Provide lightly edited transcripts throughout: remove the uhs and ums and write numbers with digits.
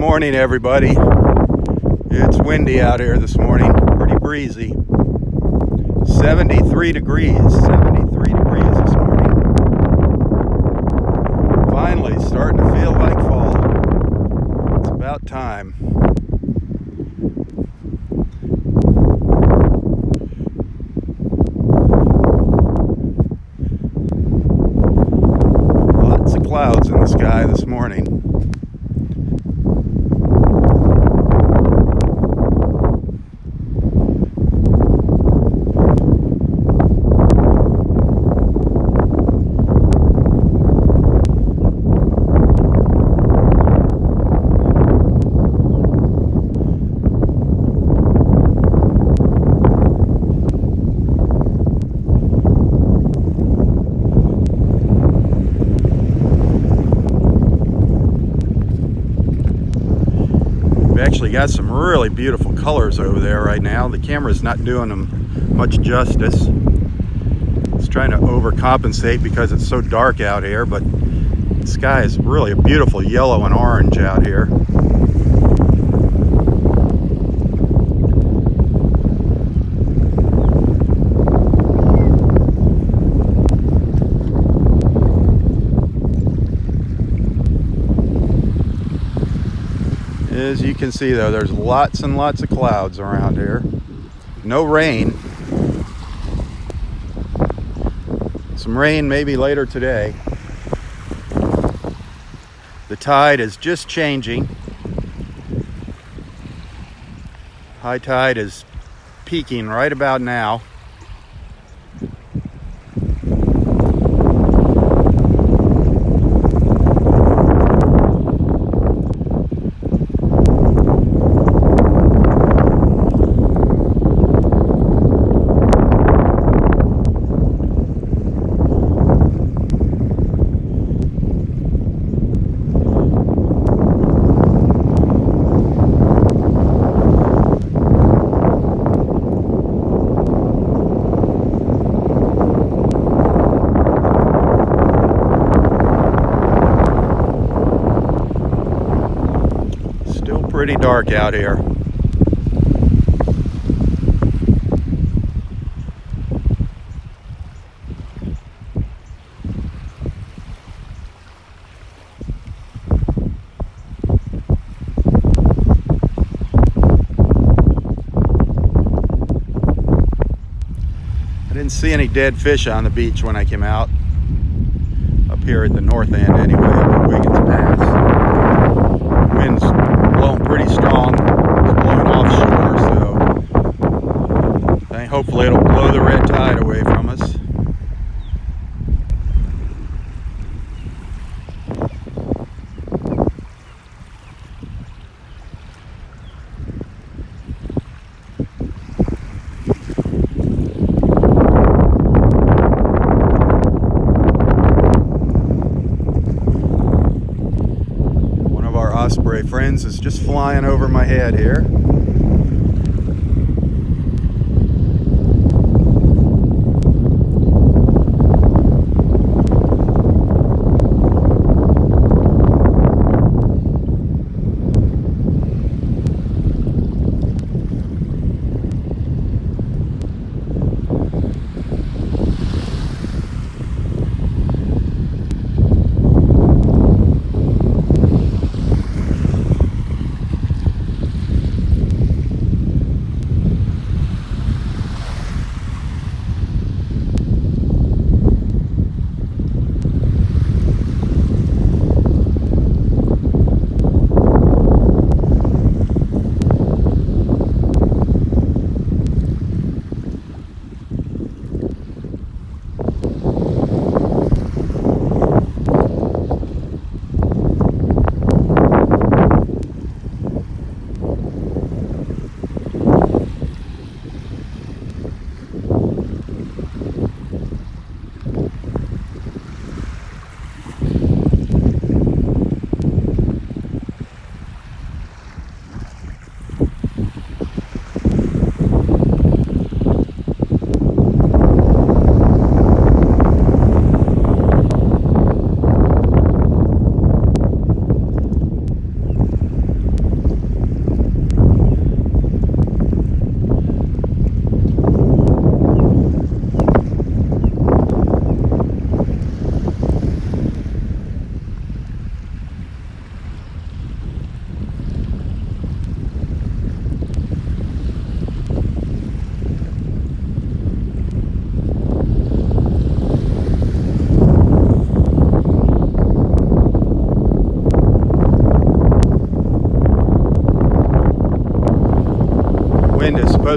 morning, everybody. It's windy out here this morning, pretty breezy. 73 degrees this morning. Finally starting to feel like fall. It's about time. Lots of clouds in the sky this morning. Actually got some really beautiful colors over there right now. The camera's not doing them much justice. It's trying to overcompensate because it's so dark out here, but the sky is really a beautiful yellow and orange out here. As you can see though, there's lots and lots of clouds around here. No rain. Some rain maybe later today. The tide is just changing. High tide is peaking right about now. Pretty dark out here. I didn't see any dead fish on the beach when I came out. Up here at the north end anyway, up at Wiggins Pass. Wind's blowing pretty strong. It's blowing offshore, so hopefully it'll blow the red tide away from us. Osprey friends is just flying over my head here.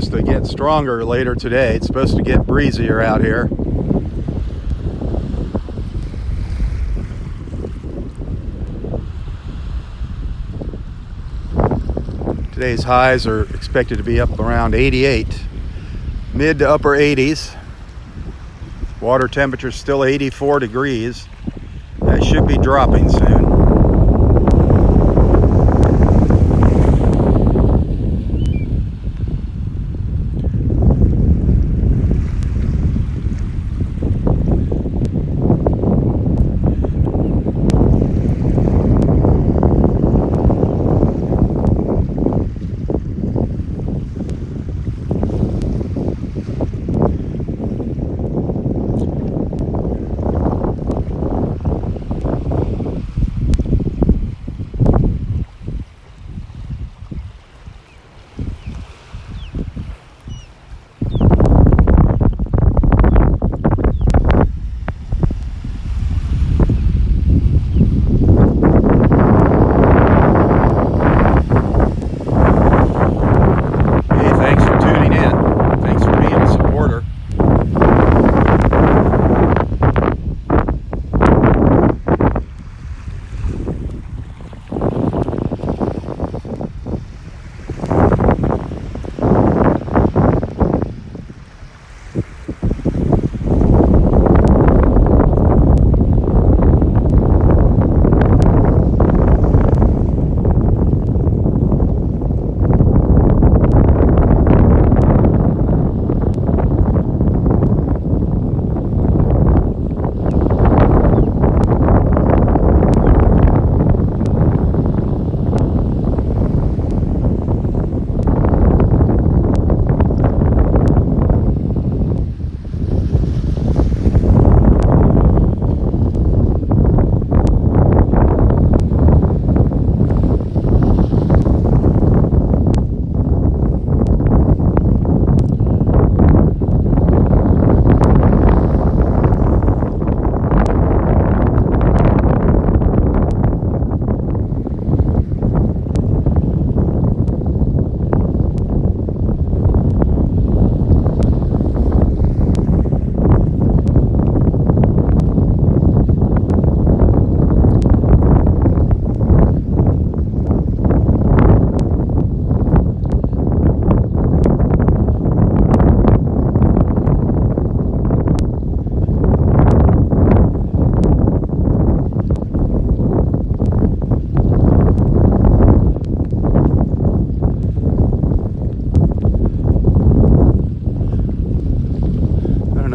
supposed to get stronger later today. It's supposed to get breezier out here. Today's highs are expected to be up around 88, mid to upper 80s. Water temperature still 84 degrees. That should be dropping soon.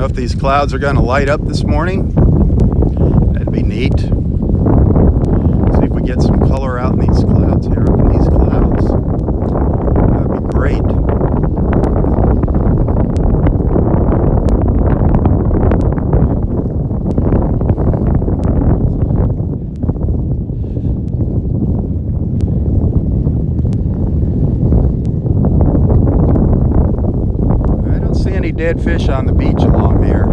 If these clouds are going to light up this morning, that'd be neat. See if we get some color out in these clouds here, up in these clouds. That'd be great. I don't see any dead fish on the beach along there.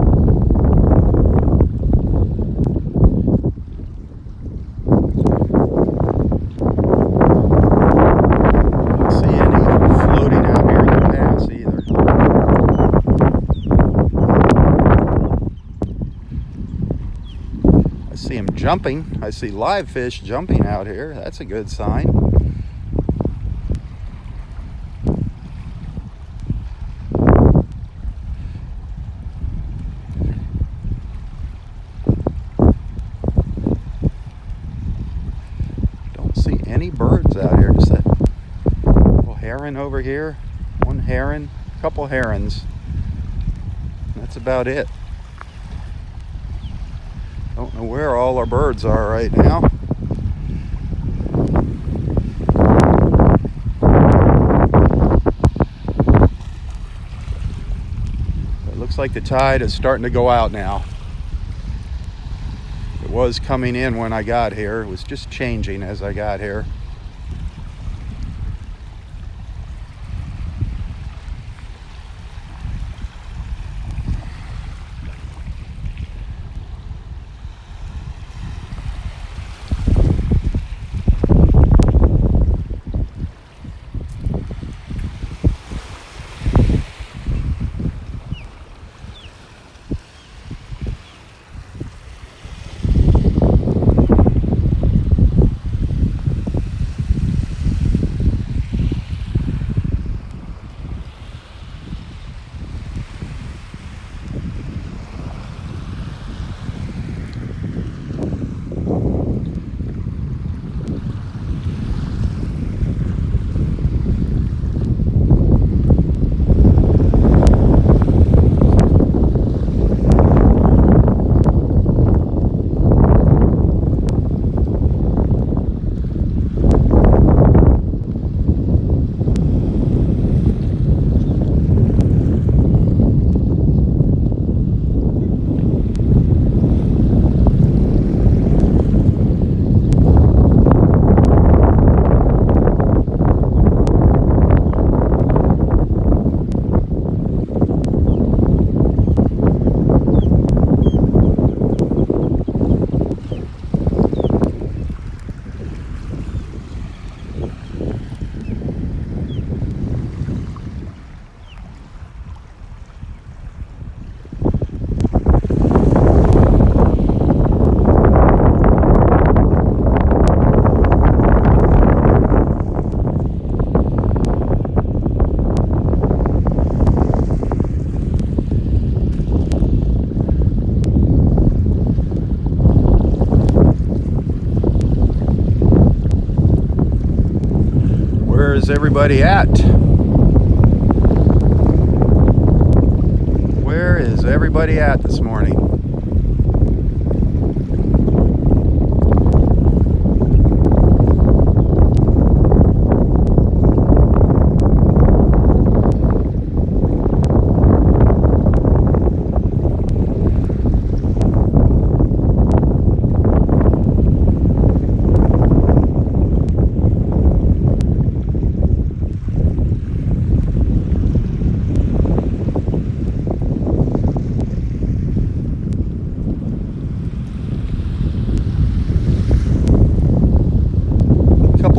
Don't see any floating out here in the pass either. I see them jumping. I see live fish jumping out here. That's a good sign. Any birds out here, just that little heron over here, one heron, a couple herons. That's about it. Don't know where all our birds are right now. It looks like the tide is starting to go out now. It was coming in when I got here. It was just changing as I got here. Where's everybody at? Where is everybody at this morning?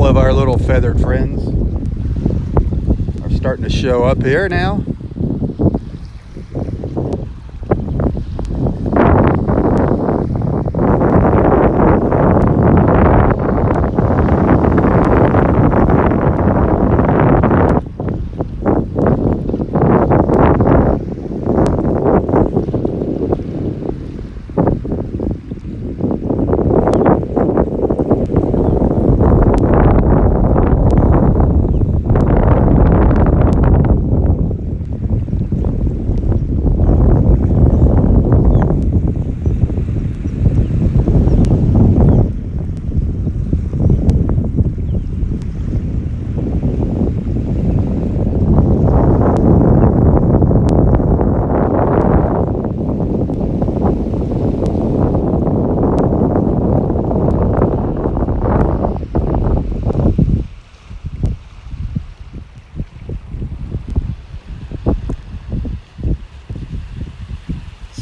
Of our little feathered friends are starting to show up here now.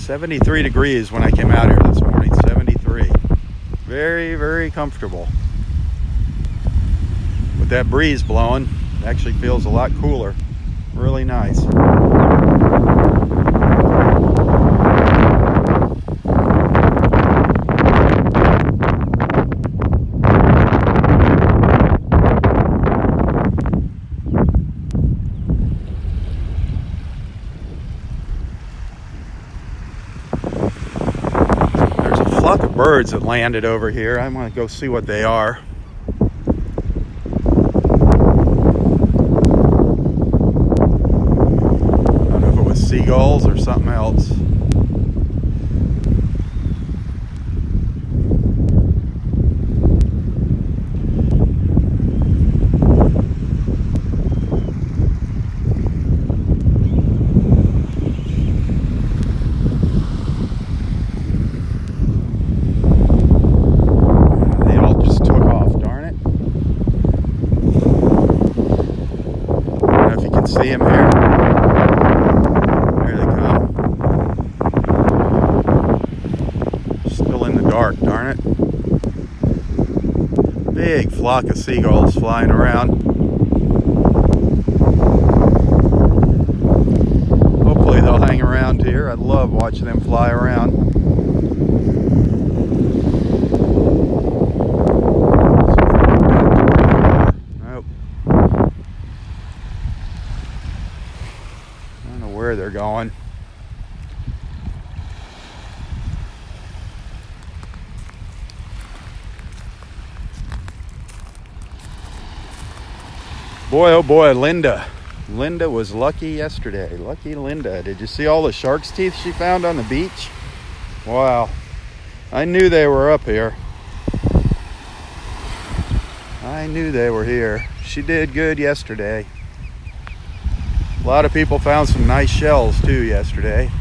$73 degrees when I came out here this morning. 73. Very, very comfortable. With that breeze blowing, it actually feels a lot cooler. Really nice. Birds that landed over here. I want to go see what they are. I don't know if it was seagulls or something else. See them here. There they come. Still in the dark, darn it. Big flock of seagulls flying around. Hopefully they'll hang around here. I love watching them fly around. Where they're going. Boy, oh boy, Linda was lucky yesterday. Lucky Linda. Did you see all the shark's teeth she found on the beach? Wow. I knew they were up here. I knew they were here. She did good yesterday. A lot of people found some nice shells too yesterday.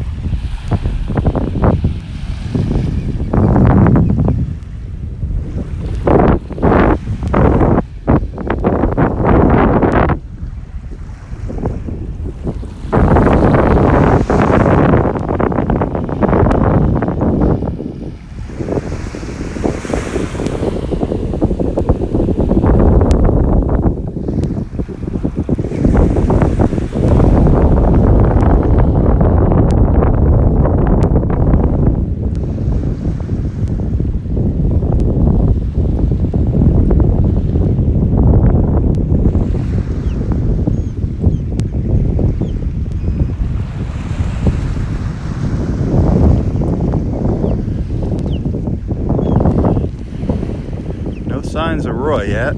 signs of Roy yet.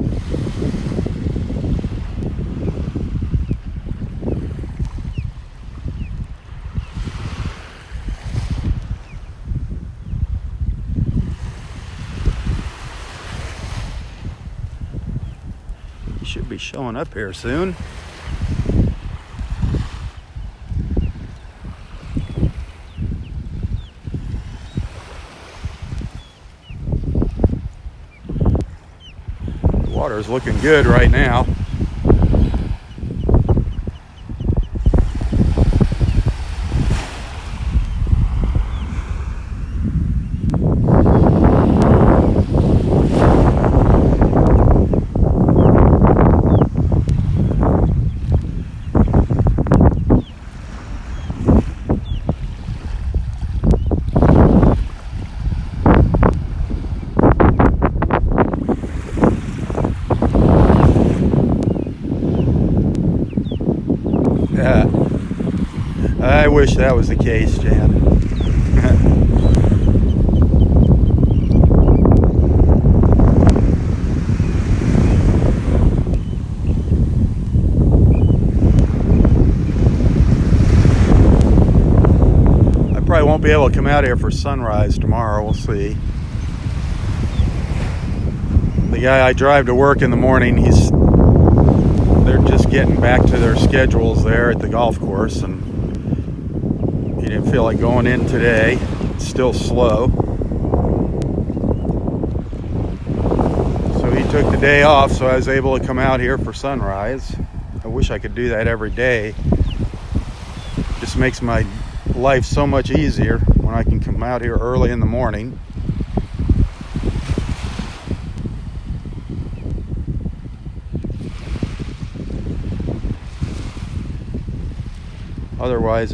Should be showing up here soon. The water's looking good right now. I wish that was the case, Jan. I probably won't be able to come out here for sunrise tomorrow. We'll see. The guy I drive to work in the morning, they're just getting back to their schedules there at the golf course, and he didn't feel like going in today. It's still slow. So he took the day off, so I was able to come out here for sunrise. I wish I could do that every day. Just makes my life so much easier when I can come out here early in the morning. Otherwise,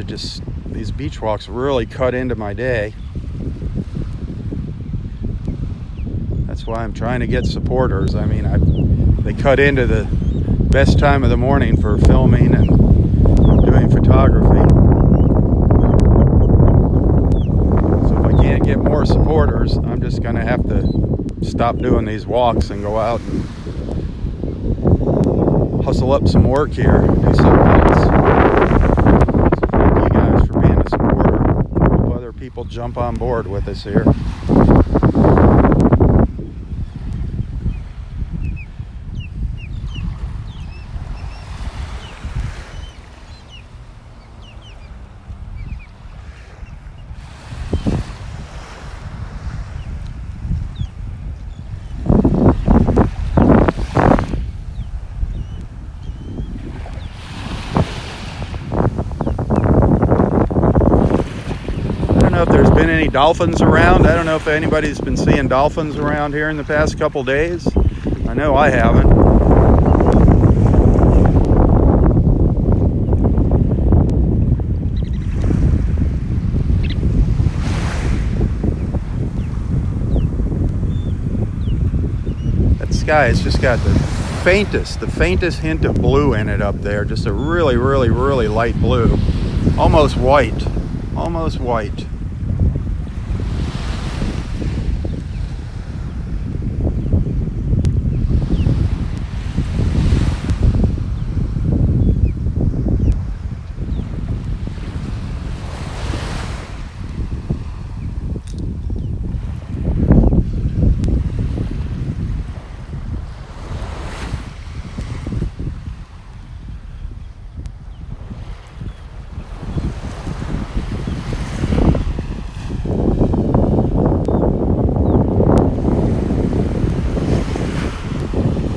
these beach walks really cut into my day. That's why I'm trying to get supporters. I mean, they cut into the best time of the morning for filming and doing photography. So if I can't get more supporters, I'm just gonna have to stop doing these walks and go out and hustle up some work here, do something else. People jump on board with us here. I don't know if there's been any dolphins around. I don't know if anybody's been seeing dolphins around here in the past couple days. I know I haven't. That sky has just got the faintest hint of blue in it up there. Just a really, really, really light blue. Almost white. Almost white.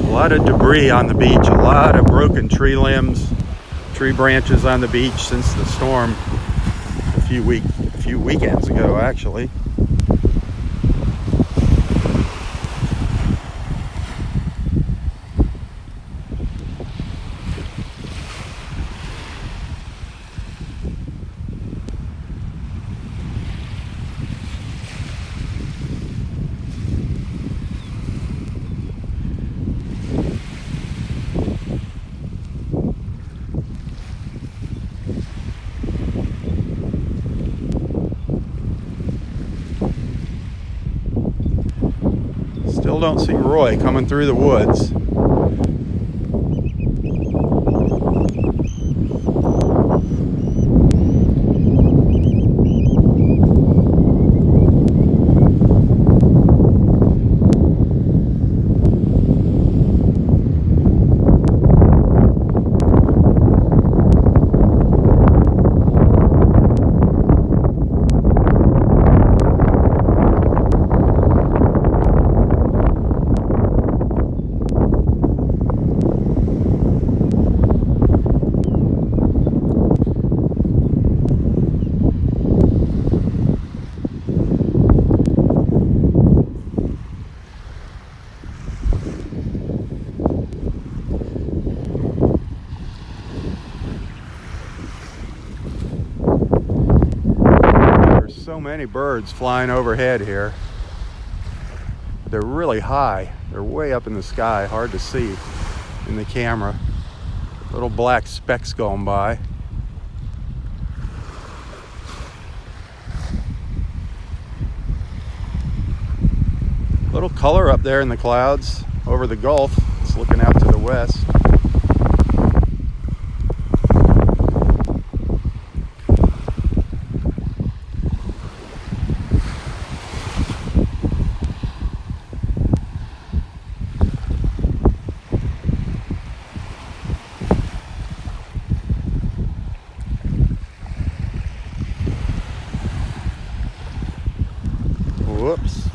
A lot of debris on the beach, a lot of broken tree limbs, tree branches on the beach since the storm a few weekends ago, actually. Still don't see Roy coming through the woods. So many birds flying overhead here. They're really high. They're way up in the sky, hard to see in the camera. Little black specks going by. Little color up there in the clouds over the Gulf. It's looking out to the west. Whoops.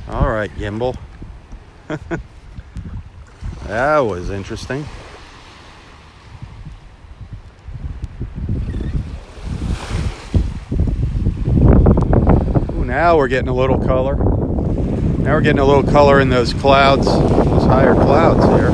All right, gimbal. That was interesting. Ooh, now we're getting a little color. Now we're getting a little color in those clouds, those higher clouds here.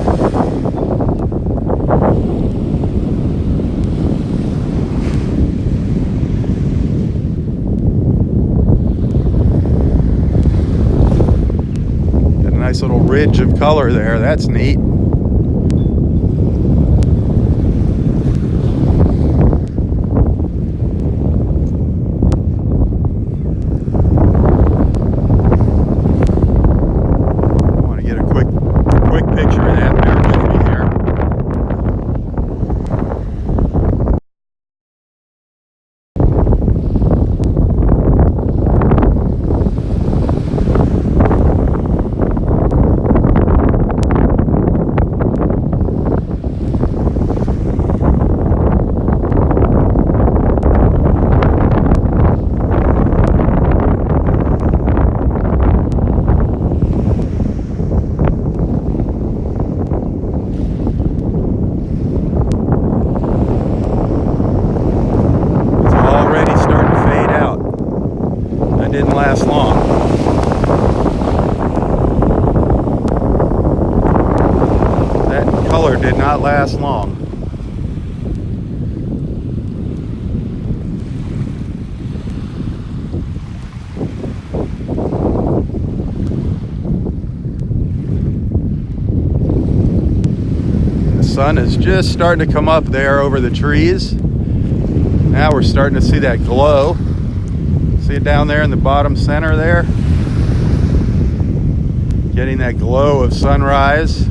Nice little ridge of color there. That's neat. I want to get a quick picture of that. Bear with me here. Didn't last long. That color did not last long. The sun is just starting to come up there over the trees. Now we're starting to see that glow. See it down there in the bottom center there? Getting that glow of sunrise.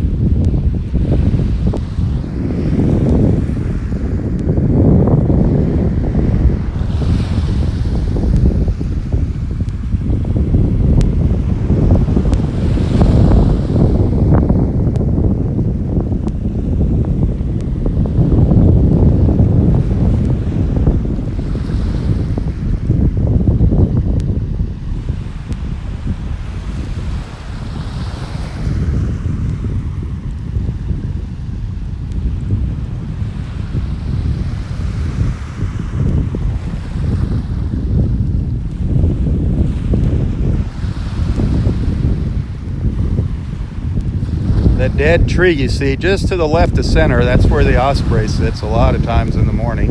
That dead tree you see just to the left of center, that's where the osprey sits a lot of times in the morning.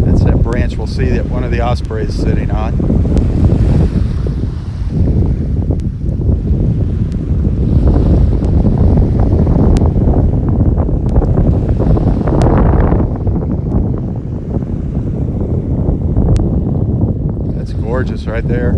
That's that branch we'll see that one of the ospreys is sitting on. That's gorgeous right there.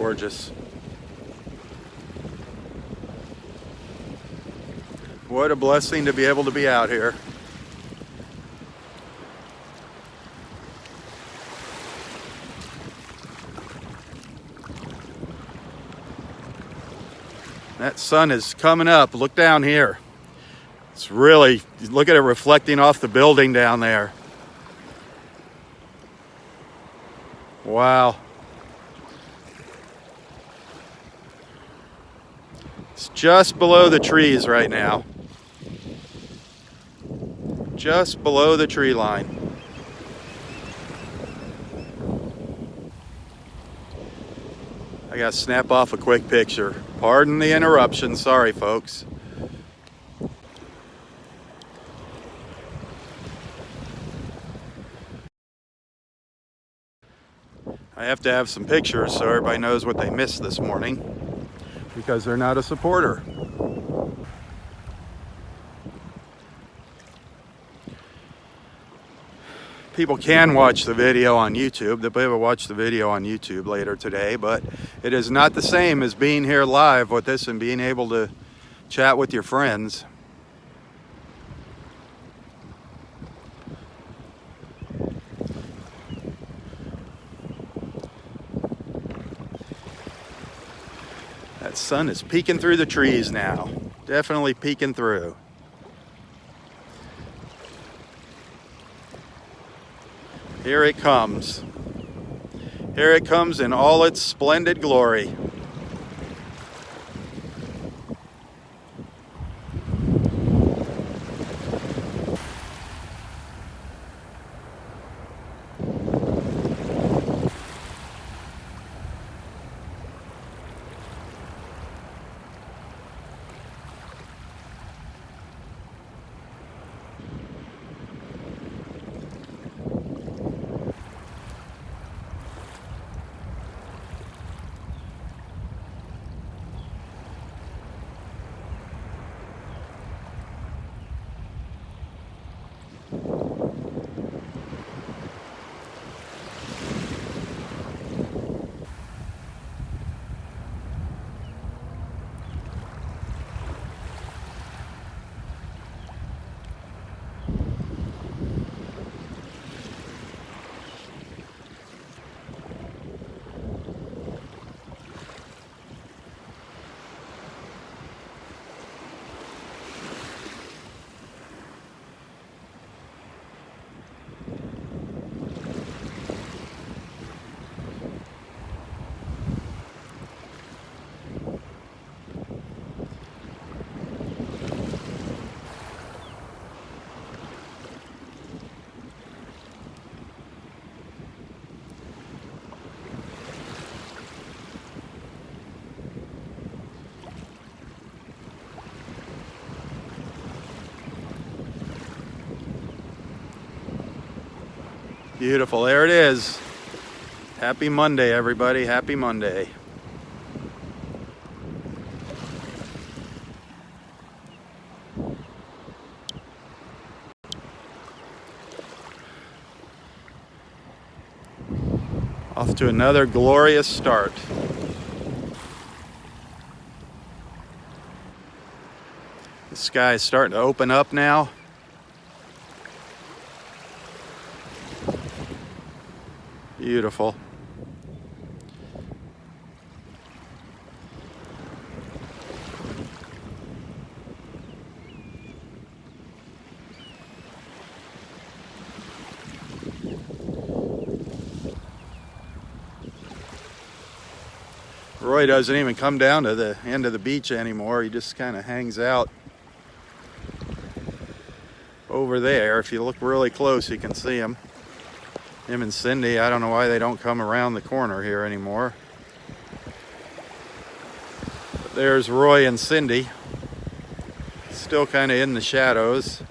gorgeous. What a blessing to be able to be out here. That sun is coming up. Look down here. It's really, look at it reflecting off the building down there. Wow. It's just below the trees right now. Just below the tree line. I gotta snap off a quick picture. Pardon the interruption, sorry folks. I have to have some pictures so everybody knows what they missed this morning, because they're not a supporter. People can watch the video on YouTube. They'll be able to watch the video on YouTube later today, but it is not the same as being here live with this and being able to chat with your friends. That sun is peeking through the trees now. Definitely peeking through. Here it comes. Here it comes in all its splendid glory. Beautiful, there it is. Happy Monday, everybody, happy Monday. Off to another glorious start. The sky is starting to open up now. Beautiful. Roy doesn't even come down to the end of the beach anymore. He just kind of hangs out over there. If you look really close, you can see him. Him and Cindy, I don't know why they don't come around the corner here anymore. But there's Roy and Cindy, still kind of in the shadows.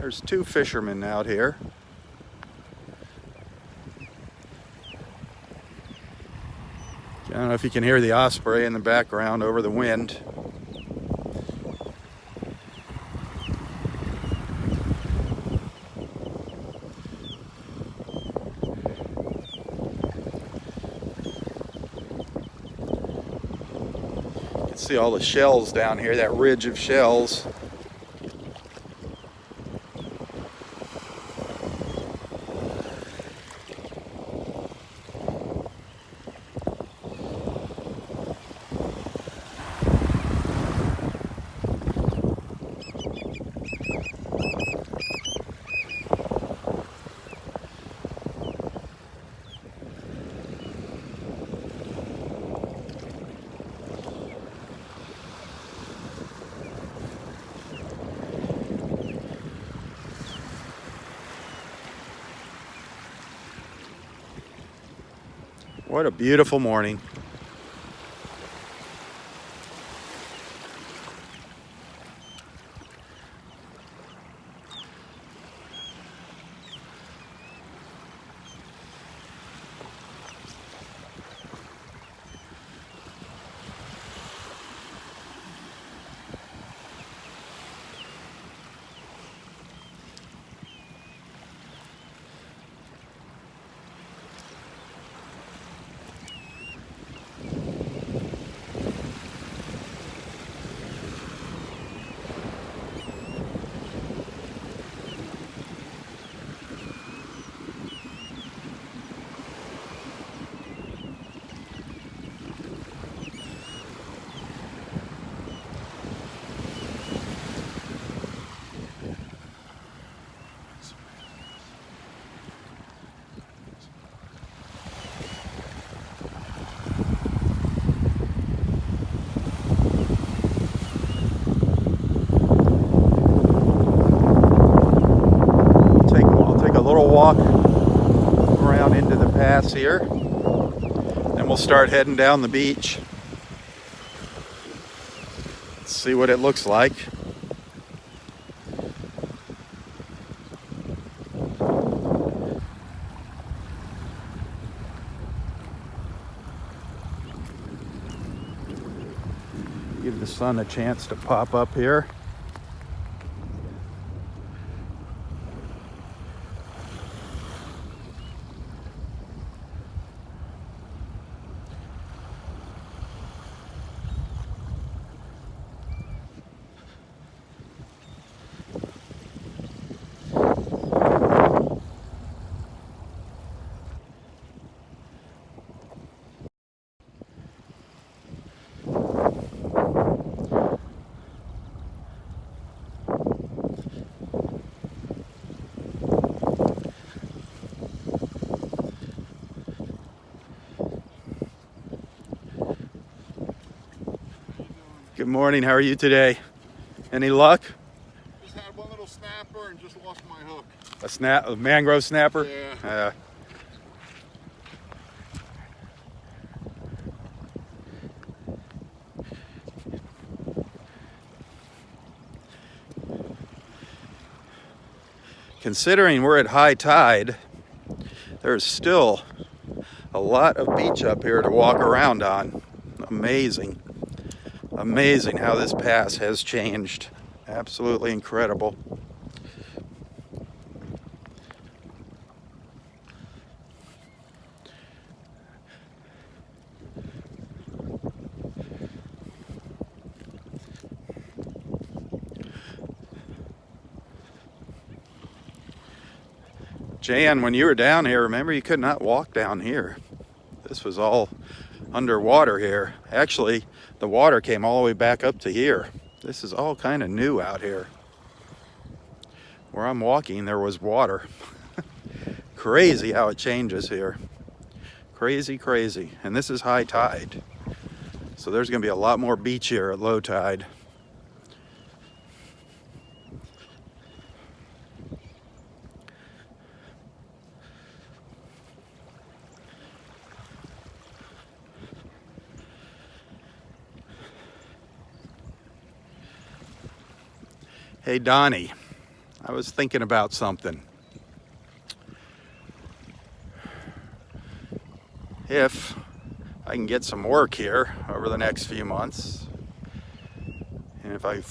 There's two fishermen out here. I don't know if you can hear the osprey in the background over the wind. You can see all the shells down here, that ridge of shells. What a beautiful morning. Walk around into the pass here, and we'll start heading down the beach. Let's see what it looks like. Give the sun a chance to pop up here. Good morning, how are you today? Any luck? Just had one little snapper and just lost my hook. A mangrove snapper? Yeah. Considering we're at high tide, there's still a lot of beach up here to walk around on. Amazing. Amazing how this pass has changed. Absolutely incredible. Jan, when you were down here, remember you could not walk down here. This was all underwater here. Actually, the water came all the way back up to here. This is all kind of new out here. Where I'm walking, there was water. Crazy how it changes here. Crazy, crazy. And this is high tide. So there's going to be a lot more beach here at low tide. Hey Donnie, I was thinking about something. If I can get some work here over the next few months, and if I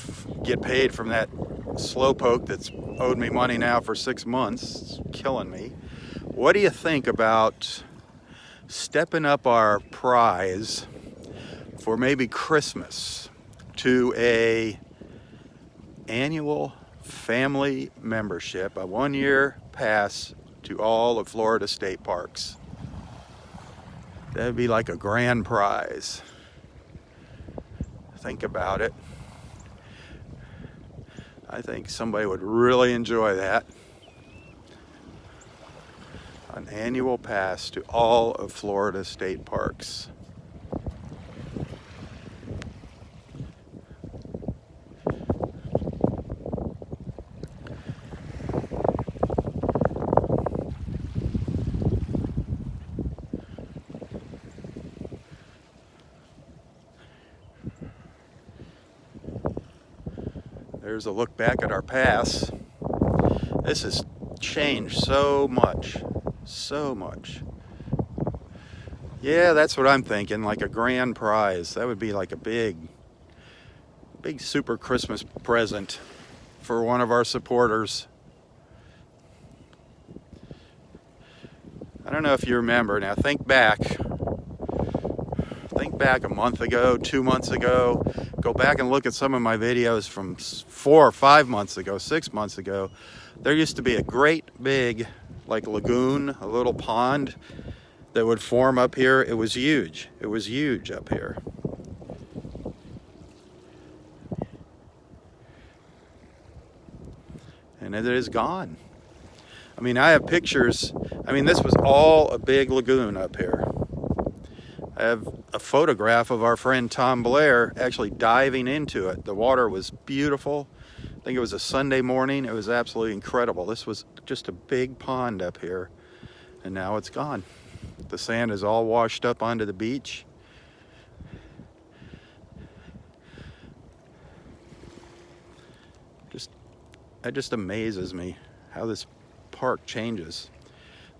get paid from that slowpoke that's owed me money now for 6 months, it's killing me. What do you think about stepping up our prize for maybe Christmas to a annual family membership, a 1-year pass to all of Florida state parks? That'd be like a grand prize. Think about it. I think somebody would really enjoy that. An annual pass to all of Florida state parks. There's a look back at our pass. This has changed so much. So much. Yeah, that's what I'm thinking, like a grand prize. That would be like a big super Christmas present for one of our supporters. I don't know if you remember. Now think back a month ago, 2 months ago. Go back and look at some of my videos from 4 or 5 months ago, 6 months ago. There used to be a great big like lagoon, a little pond that would form up here. It was huge. It was huge up here. And it is gone. I mean, I have pictures. I mean, this was all a big lagoon up here. I have a photograph of our friend Tom Blair actually diving into it. The water was beautiful. I think it was a Sunday morning. It was absolutely incredible. This was just a big pond up here, and now it's gone. The sand is all washed up onto the beach. It just amazes me how this park changes.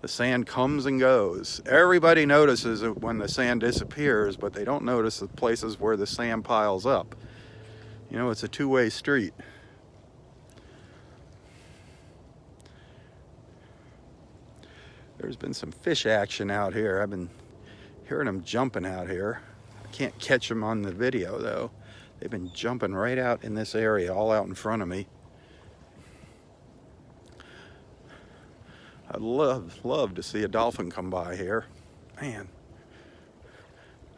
The sand comes and goes. Everybody notices it when the sand disappears, but they don't notice the places where the sand piles up. You know, it's a two-way street. There's been some fish action out here. I've been hearing them jumping out here. I can't catch them on the video though. They've been jumping right out in this area, all out in front of me. I'd love to see a dolphin come by here. Man,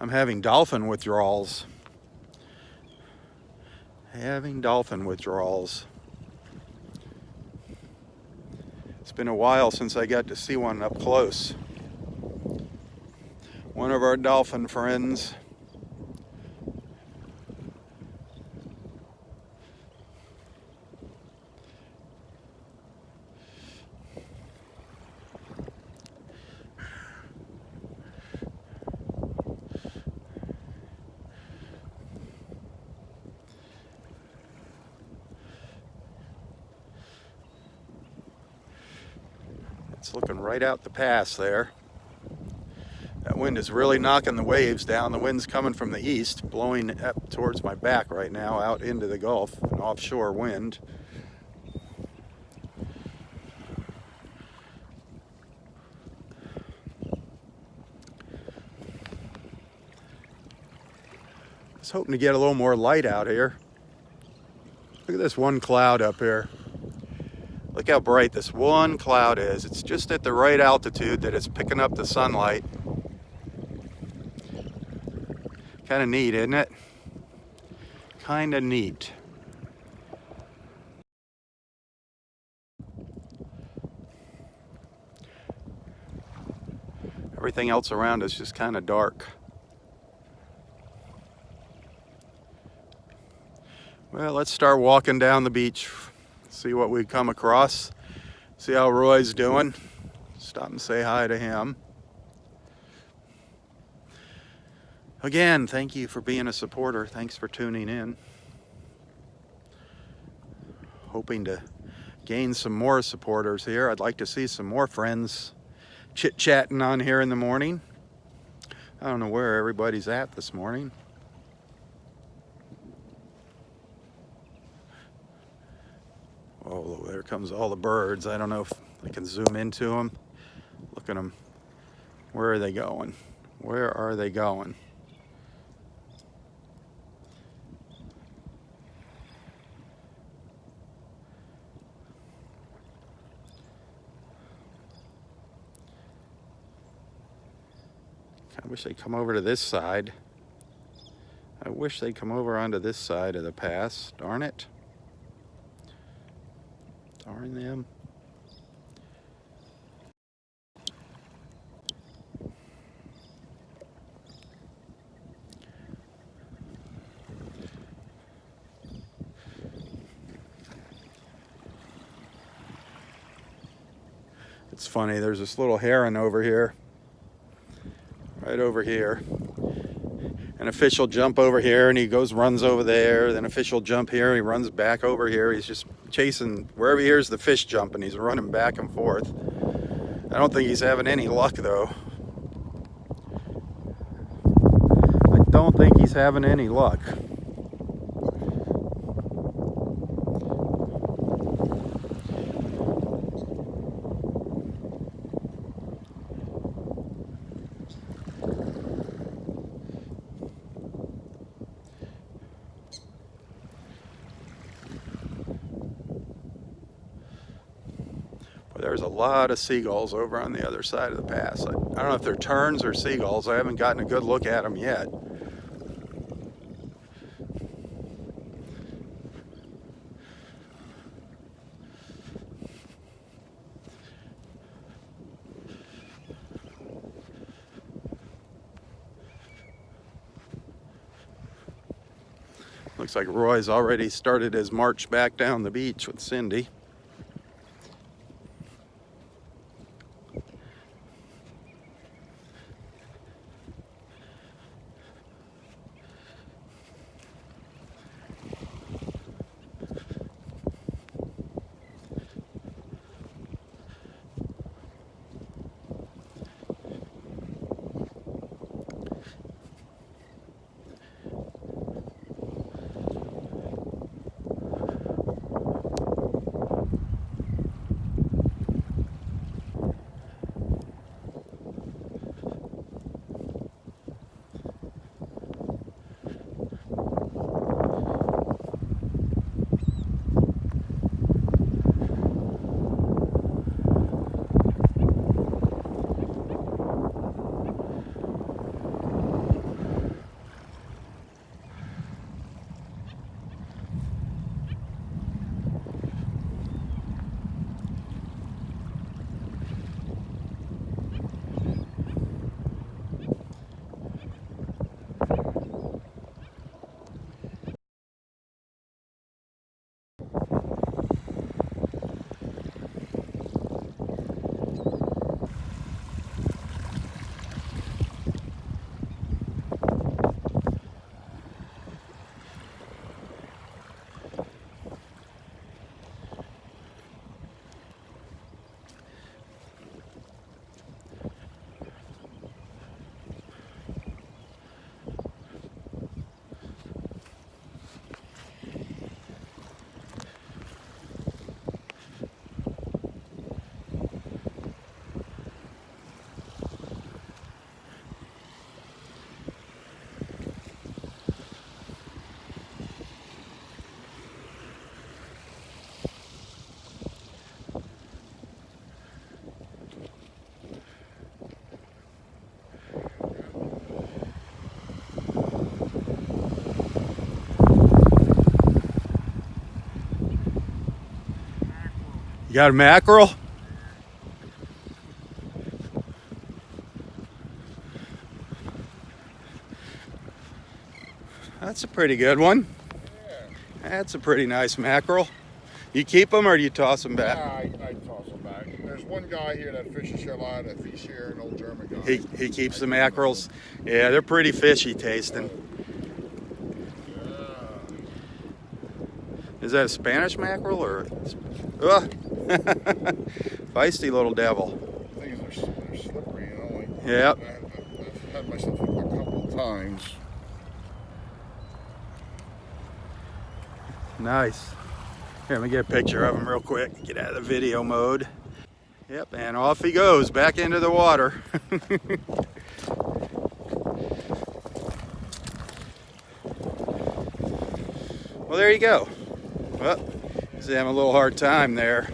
I'm having dolphin withdrawals. It's been a while since I got to see one up close. One of our dolphin friends. It's looking right out the pass there. That wind is really knocking the waves down. The wind's coming from the east, blowing up towards my back right now, out into the Gulf, an offshore wind. I was hoping to get a little more light out here. Look at this one cloud up here. Look how bright this one cloud is. It's just at the right altitude that it's picking up the sunlight. Kind of neat, isn't it? Kind of neat. Everything else around is just kind of dark. Well, let's start walking down the beach. See what we come across. See how Roy's doing. Stop and say hi to him. Again, thank you for being a supporter. Thanks for tuning in. Hoping to gain some more supporters here. I'd like to see some more friends chit-chatting on here in the morning. I don't know where everybody's at this morning. Oh, there comes all the birds. I don't know if I can zoom into them. Look at them. Where are they going? Where are they going? I wish they'd come over to this side. I wish they'd come over onto this side of the pass. Darn it. Darn them. It's funny, there's this little heron over here. Right over here. An a fish will jump over here and he goes, runs over there. Then a fish will jump here and he runs back over here. He's just chasing wherever he hears the fish jumping. He's running back and forth. I don't think he's having any luck though. I don't think he's having any luck. There's a lot of seagulls over on the other side of the pass. I don't know if they're terns or seagulls. I haven't gotten a good look at them yet. Looks like Roy's already started his march back down the beach with Cindy. You got a mackerel? That's a pretty good one. Yeah. That's a pretty nice mackerel. You keep them or do you toss them back? Yeah, I toss them back. There's one guy here that fishes a lot that fish here, an old German guy. He keeps the mackerels. Yeah, they're pretty fishy tasting. Yeah. Is that a Spanish mackerel or Ugh. Feisty little devil. These are slippery, you know. Like, Yep. I've had myself hooked a couple of times. Nice. Here, let me get a picture of him real quick. Get out of the video mode. Yep, and off he goes back into the water. Well, there you go. Well, he's having a little hard time there.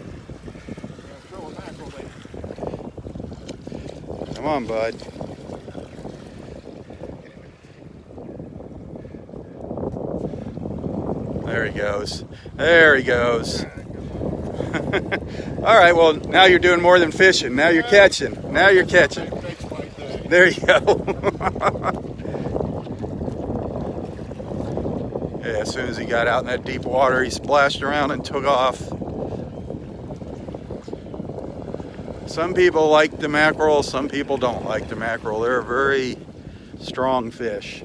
Come on, bud. There he goes. There he goes. All right, well, now you're doing more than fishing. Now you're catching. Now you're catching. There you go. Yeah, as soon as he got out in that deep water, he splashed around and took off. Some people like the mackerel, some people don't like the mackerel. They're a very strong fish.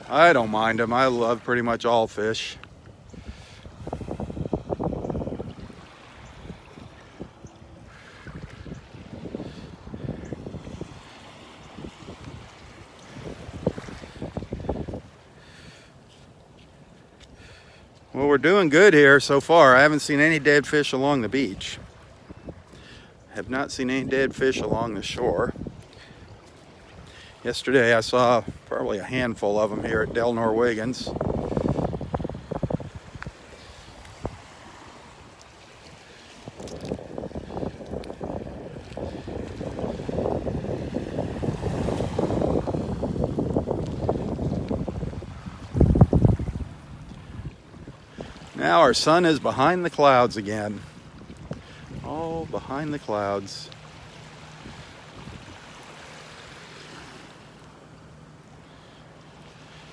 I don't mind them. I love pretty much all fish. Well, we're doing good here so far. I haven't seen any dead fish along the beach. Have not seen any dead fish along the shore. Yesterday I saw probably a handful of them here at Del Norwegians. Now our sun is behind the clouds again. All behind the clouds.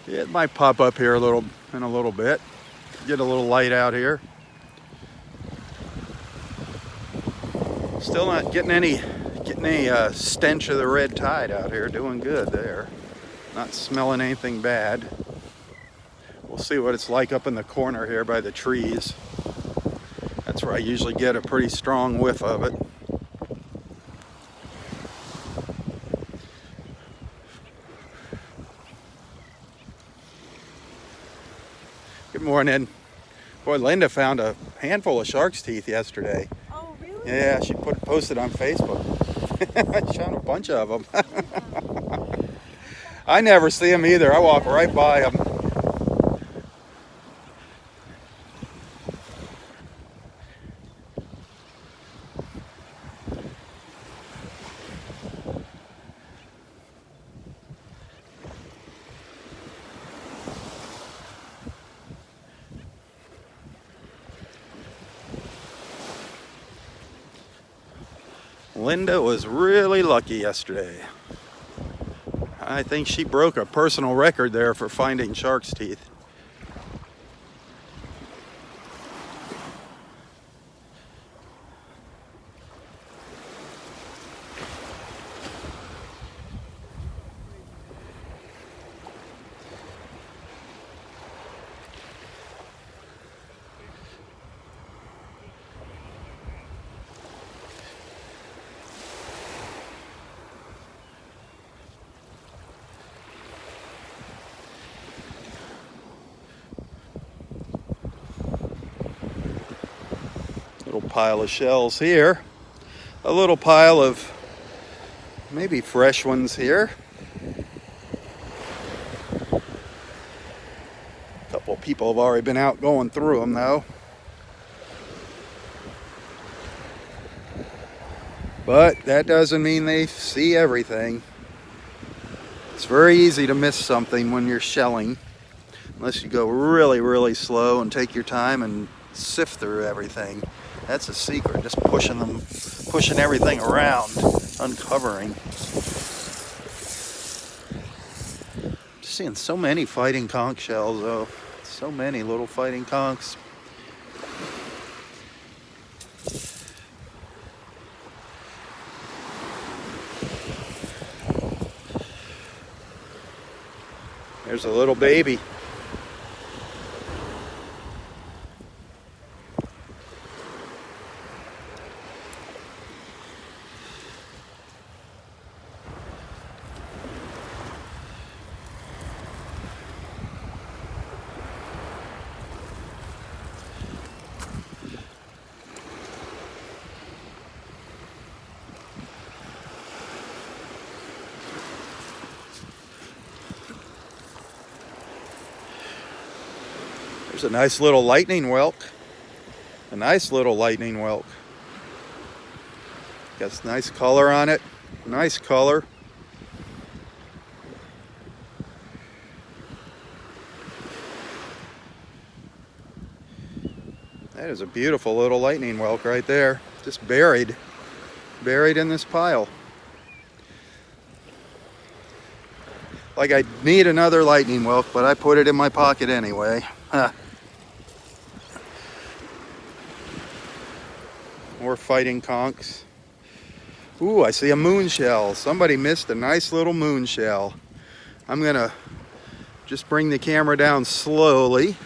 It might pop up here in a little bit. Get a little light out here. Still not getting any stench of the red tide out here. Doing good there. Not smelling anything bad. We'll see what it's like up in the corner here by the trees. That's where I usually get a pretty strong whiff of it. Good morning. Boy, Linda found a handful of shark's teeth yesterday. Oh, really? Yeah, she posted on Facebook. She found a bunch of them. I never see them either. I walk right by them. Linda was really lucky yesterday. I think she broke a personal record there for finding shark's teeth. Little pile of shells here. A little pile of maybe fresh ones here. A couple of people have already been out going through them though. But that doesn't mean they see everything. It's very easy to miss something when you're shelling, unless you go really, really slow and take your time and sift through everything. That's a secret, just pushing everything around, uncovering. Just seeing so many fighting conch shells though. So many little fighting conchs. There's a little baby. There's a nice little lightning whelk. A nice little lightning whelk. Got some nice color on it. Nice color. That is a beautiful little lightning whelk right there. Just buried in this pile. Like I need another lightning whelk, but I put it in my pocket anyway. Huh. More fighting conchs. Ooh, I see a moon shell. Somebody missed a nice little moon shell. I'm gonna just bring the camera down slowly.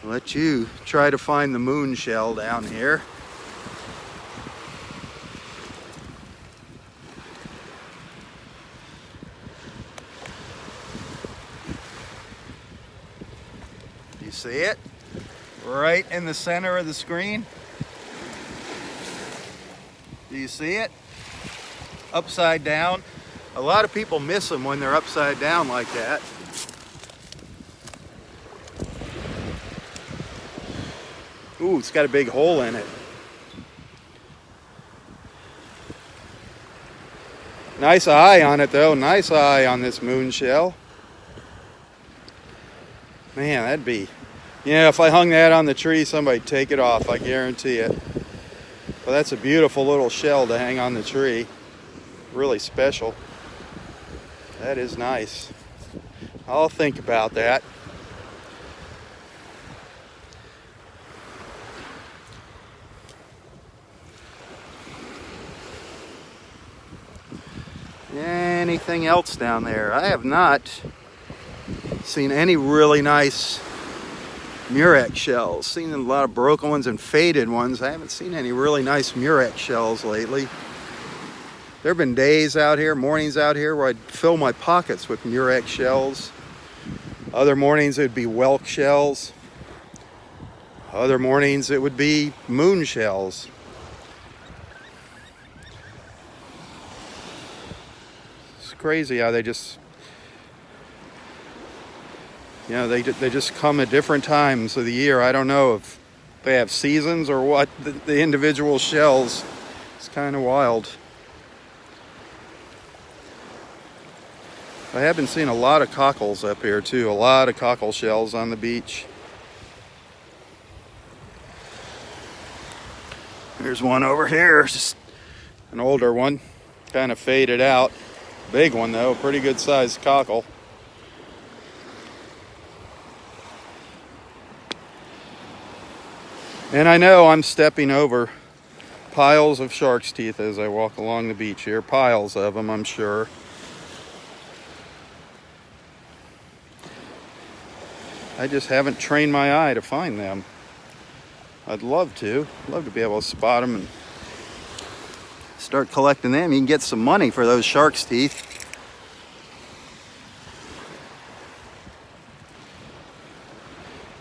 Let you try to find the moon shell down here. You see it? Right in the center of the screen. Do you see it? Upside down. A lot of people miss them when they're upside down like that. Ooh, it's got a big hole in it. Nice eye on it though. Nice eye on this moon shell. Man, that'd be... Yeah, if I hung that on the tree, somebody'd take it off, I guarantee it. But that's a beautiful little shell to hang on the tree. Really special. That is nice. I'll think about that. Anything else down there? I have not seen any really nice murex shells. Seen a lot of broken ones and faded ones. I haven't seen any really nice murex shells lately. There have been days out here, mornings out here, where I'd fill my pockets with murex shells. Other mornings it would be whelk shells. Other mornings it would be moon shells. It's crazy how they just... You know, they just come at different times of the year. I don't know if they have seasons or what. The individual shells, it's kind of wild. I have been seeing a lot of cockles up here too. A lot of cockle shells on the beach. There's one over here, just an older one, kind of faded out. Big one though, pretty good sized cockle. And I know I'm stepping over piles of shark's teeth as I walk along the beach here. Piles of them, I'm sure. I just haven't trained my eye to find them. I'd love to. Love to be able to spot them and start collecting them. You can get some money for those shark's teeth.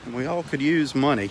And we all could use money.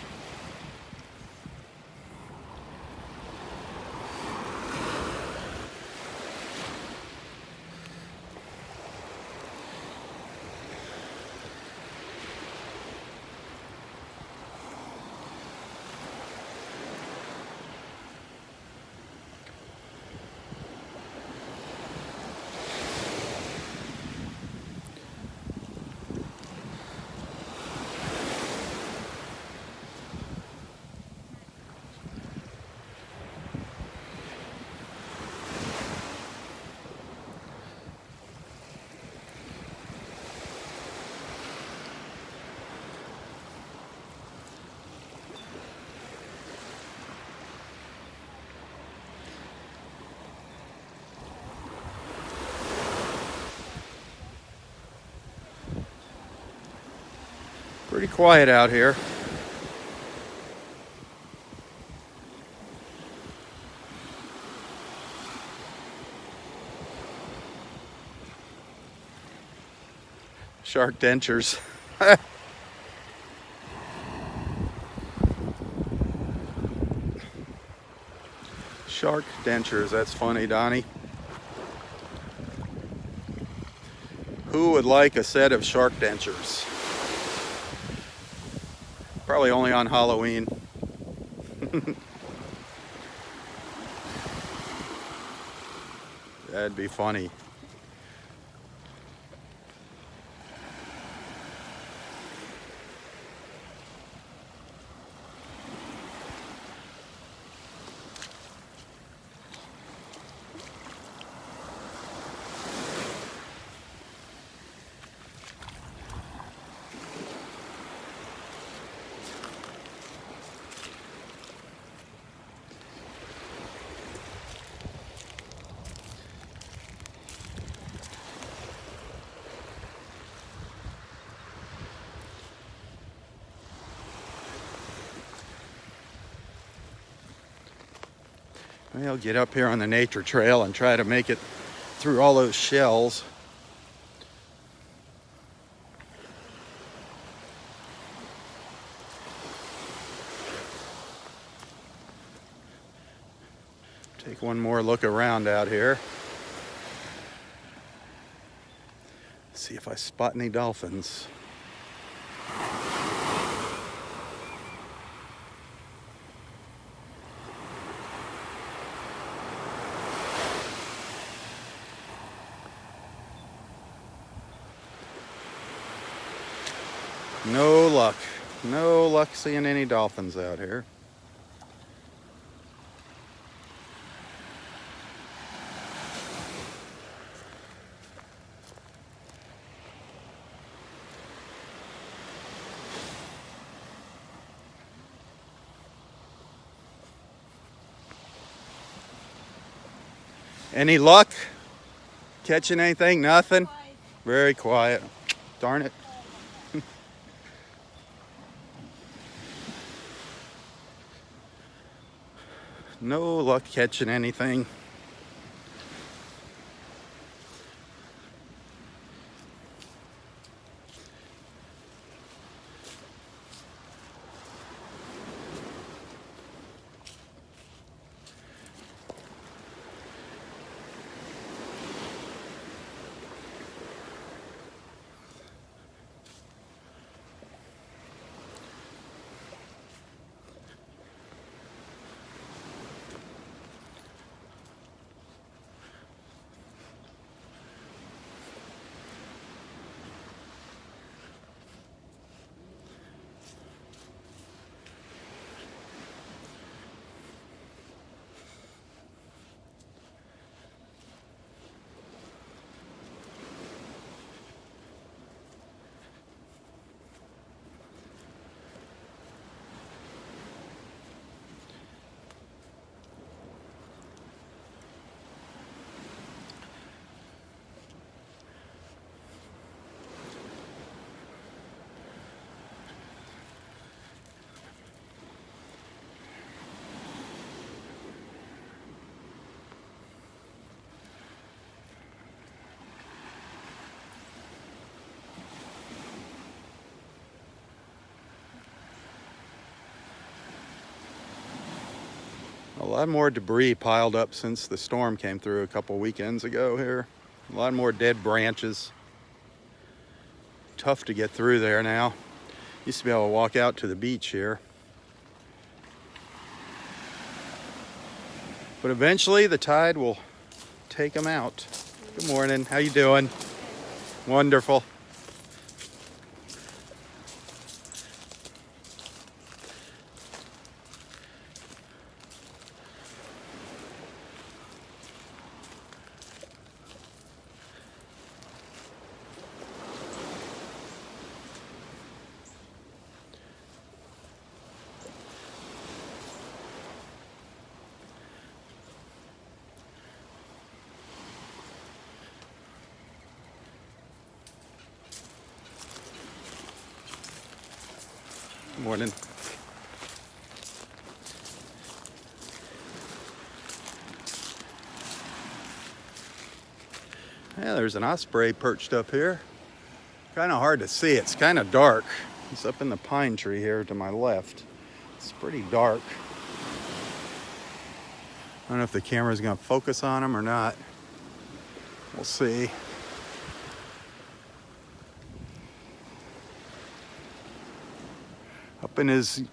Pretty quiet out here. Shark dentures. Shark dentures, that's funny, Donnie. Who would like a set of shark dentures? Probably only on Halloween. That'd be funny. I'll get up here on the nature trail and try to make it through all those shells. Take one more look around out here. See if I spot any dolphins. No luck. No luck seeing any dolphins out here. Any luck? Catching anything? Nothing? Very quiet. Darn it. No luck catching anything. A lot more debris piled up since the storm came through a couple weekends ago here. A lot more dead branches. Tough to get through there now. Used to be able to walk out to the beach here. But eventually the tide will take them out. Good morning, how you doing? Wonderful. Morning. Yeah, there's an osprey perched up here. Kind of hard to see. It's kind of dark. It's up in the pine tree here to my left. It's pretty dark. I don't know if the camera's going to focus on him or not. We'll see. Up up in his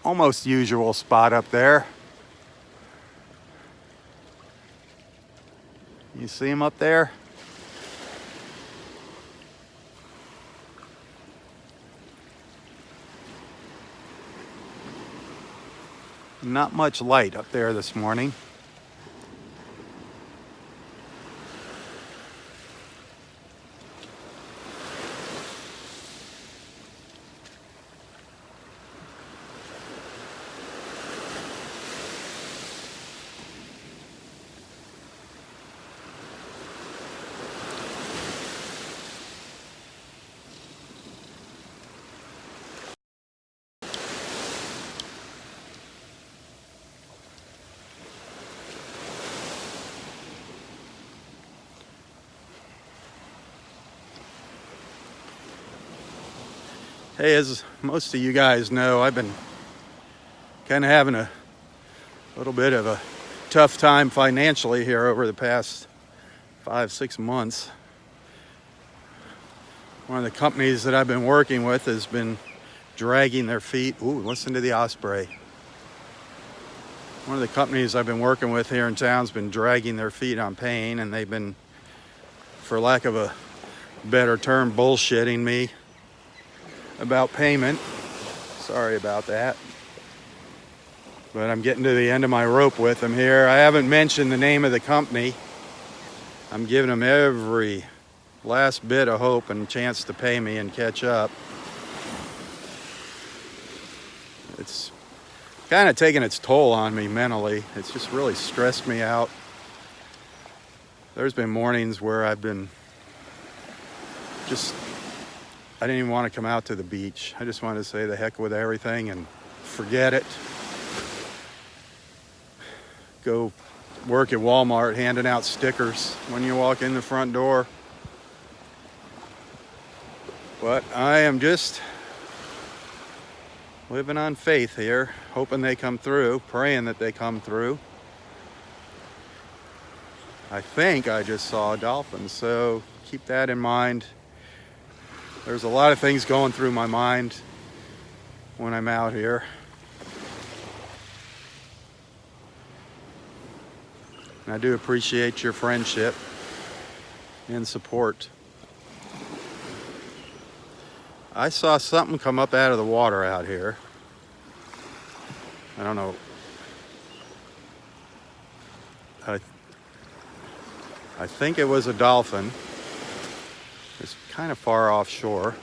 almost usual spot up there. You see him up there? Not much light up there this morning. Hey, as most of you guys know, I've been kind of having a little bit of a tough time financially here over the past 5-6 months. One of the companies that I've been working with has been dragging their feet. Ooh, listen to the osprey. One of the companies I've been working with here in town's been dragging their feet on paying, and they've been, for lack of a better term, bullshitting me about payment. Sorry about that. But I'm getting to the end of my rope with them here. I haven't mentioned the name of the company. I'm giving them every last bit of hope and chance to pay me and catch up. It's kind of taking its toll on me mentally. It's just really stressed me out. There's been mornings where I've been I didn't even want to come out to the beach. I just wanted to say the heck with everything and forget it. Go work at Walmart handing out stickers when you walk in the front door. But I am just living on faith here, hoping they come through, praying that they come through. I think I just saw a dolphin, so keep that in mind. There's a lot of things going through my mind when I'm out here. And I do appreciate your friendship and support. I saw something come up out of the water out here. I don't know. I think it was a dolphin. It's kind of far offshore.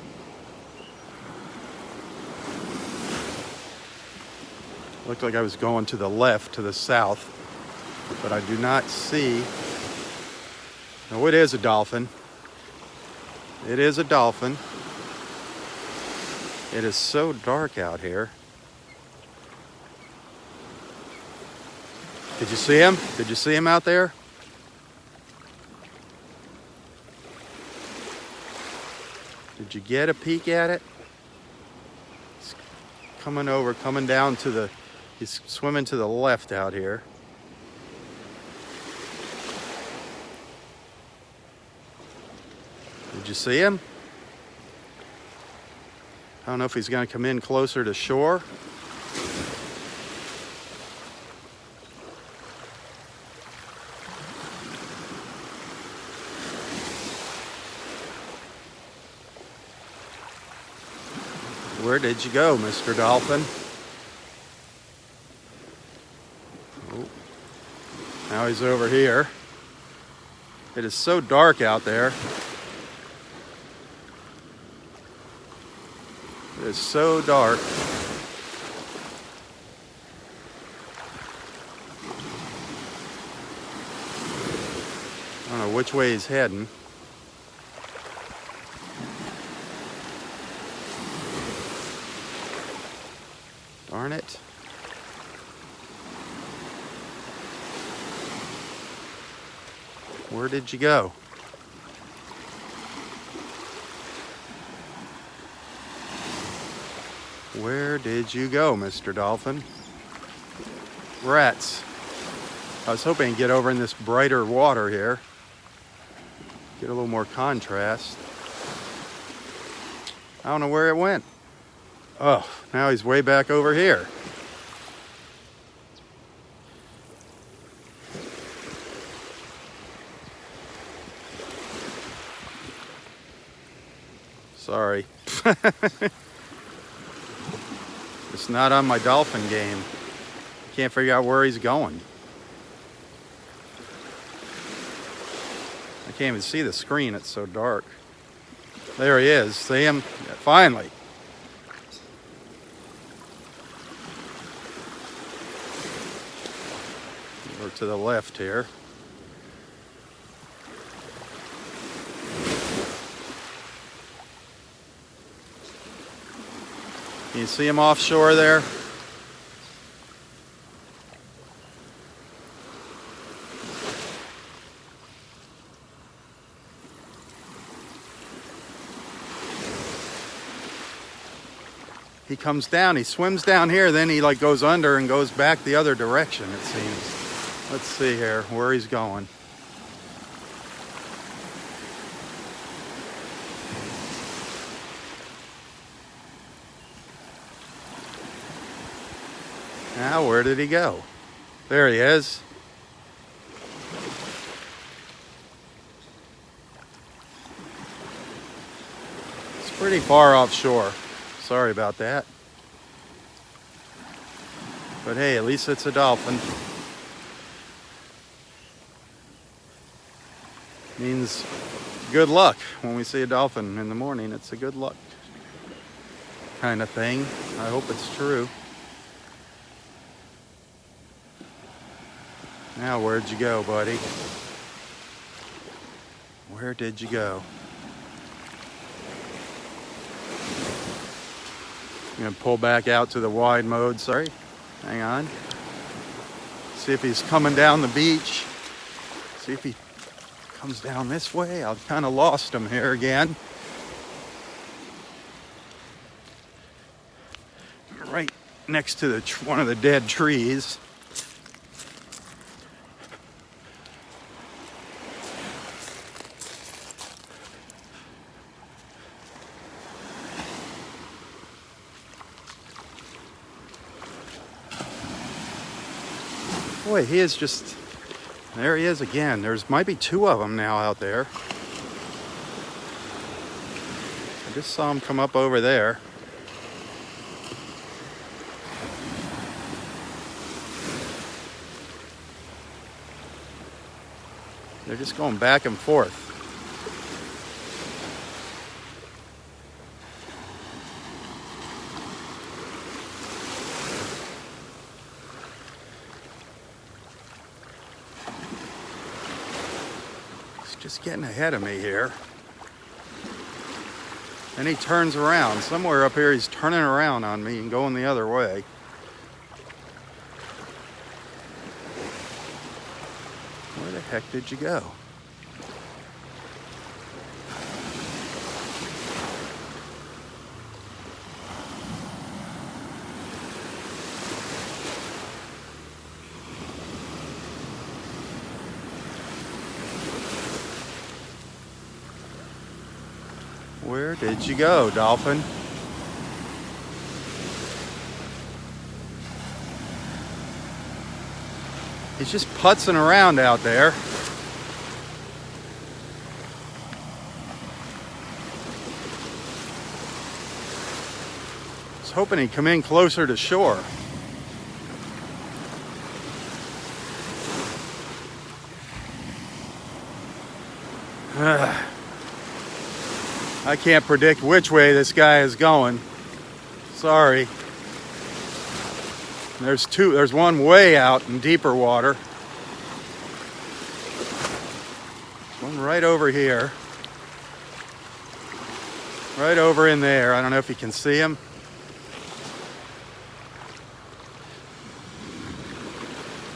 Looked like I was going to the left, to the south, but I do not see. No, it is a dolphin. It is a dolphin. It is so dark out here. Did you see him? Did you see him out there? Did you get a peek at it? He's coming down to the, he's swimming to the left out here. Did you see him? I don't know if he's going to come in closer to shore. Where did you go, Mr. Dolphin? Oh, now he's over here. It is so dark out there. It is so dark. I don't know which way he's heading. Darn it. Where did you go? Where did you go, Mr. Dolphin? Rats. I was hoping to get over in this brighter water here. Get a little more contrast. I don't know where it went. Oh, now he's way back over here. Sorry. It's not on my dolphin game. Can't figure out where he's going. I can't even see the screen, it's so dark. There he is. See him? Yeah, finally. Over to the left here. Can you see him offshore there? He comes down, he swims down here, then he like goes under and goes back the other direction, it seems. Let's see here where he's going. Now, where did he go? There he is. It's pretty far offshore. Sorry about that. But hey, at least it's a dolphin. Means good luck. When we see a dolphin in the morning, it's a good luck kind of thing. I hope it's true. Now, where'd you go, buddy? Where did you go? I'm gonna pull back out to the wide mode, sorry. Hang on. See if he's coming down the beach. See if he comes down this way. I've kind of lost him here again. Right next to one of the dead trees. Boy, he is just, there he is again. There's might be two of them now out there. I just saw him come up over there. They're just going back and forth. Just getting ahead of me here. And he turns around. Somewhere up here he's turning around on me and going the other way. Where the heck did you go? Where did you go, dolphin? He's just putzing around out there. I was hoping he'd come in closer to shore. I can't predict which way this guy is going. Sorry. There's one way out in deeper water. One right over here. Right over in there. I don't know if you can see him.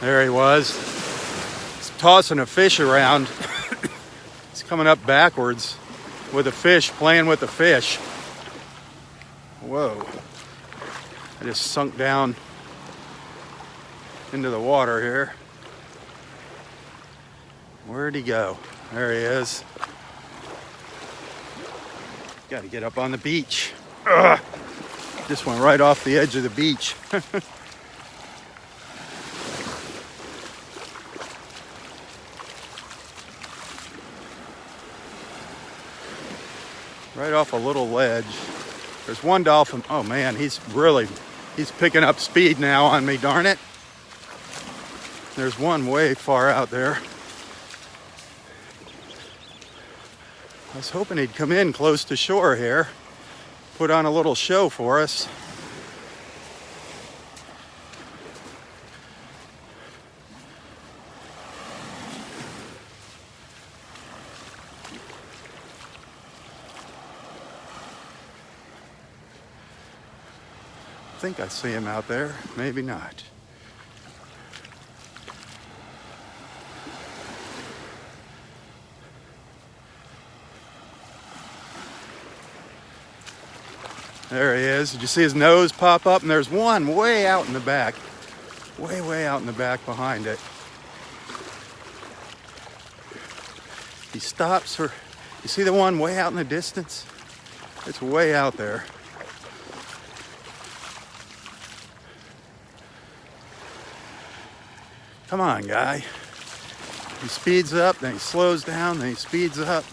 There he was. He's tossing a fish around. He's coming up backwards with a fish, playing with the fish. Whoa. I just sunk down into the water here. Where'd he go? There he is. Got to get up on the beach. Ugh. Just went right off the edge of the beach. Right off a little ledge. There's one dolphin. Oh man, he's picking up speed now on me, darn it. There's one way far out there. I was hoping he'd come in close to shore here, put on a little show for us. I think I see him out there, maybe not. There he is. Did you see his nose pop up? And there's one way out in the back. Way out in the back behind it. He stops for, you see the one way out in the distance? It's way out there. Come on, guy. He speeds up, then he slows down, then he speeds up.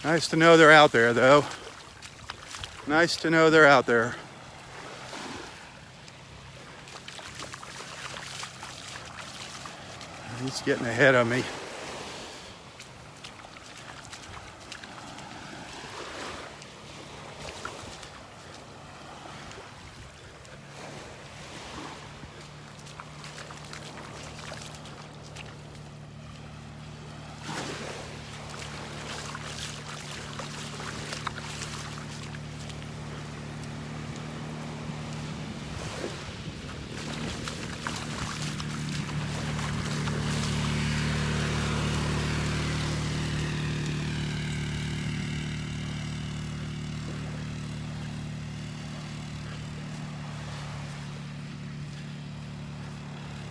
Nice to know they're out there, though. Nice to know they're out there. He's getting ahead of me.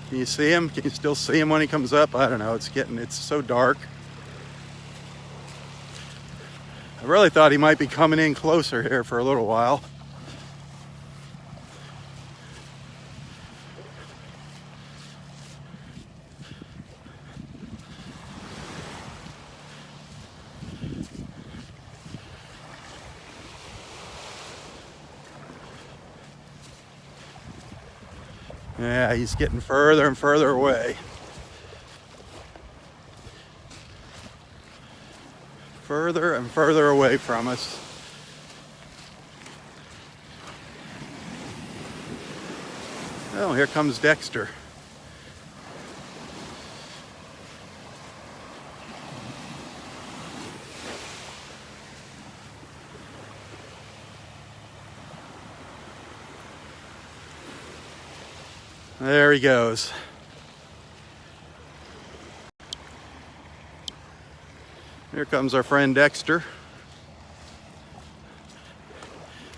Can you see him? Can you still see him when he comes up? I don't know. It's so dark. I really thought he might be coming in closer here for a little while. Yeah, he's getting further and further away. Further and further away from us. Oh, here comes Dexter. There he goes. Here comes our friend Dexter.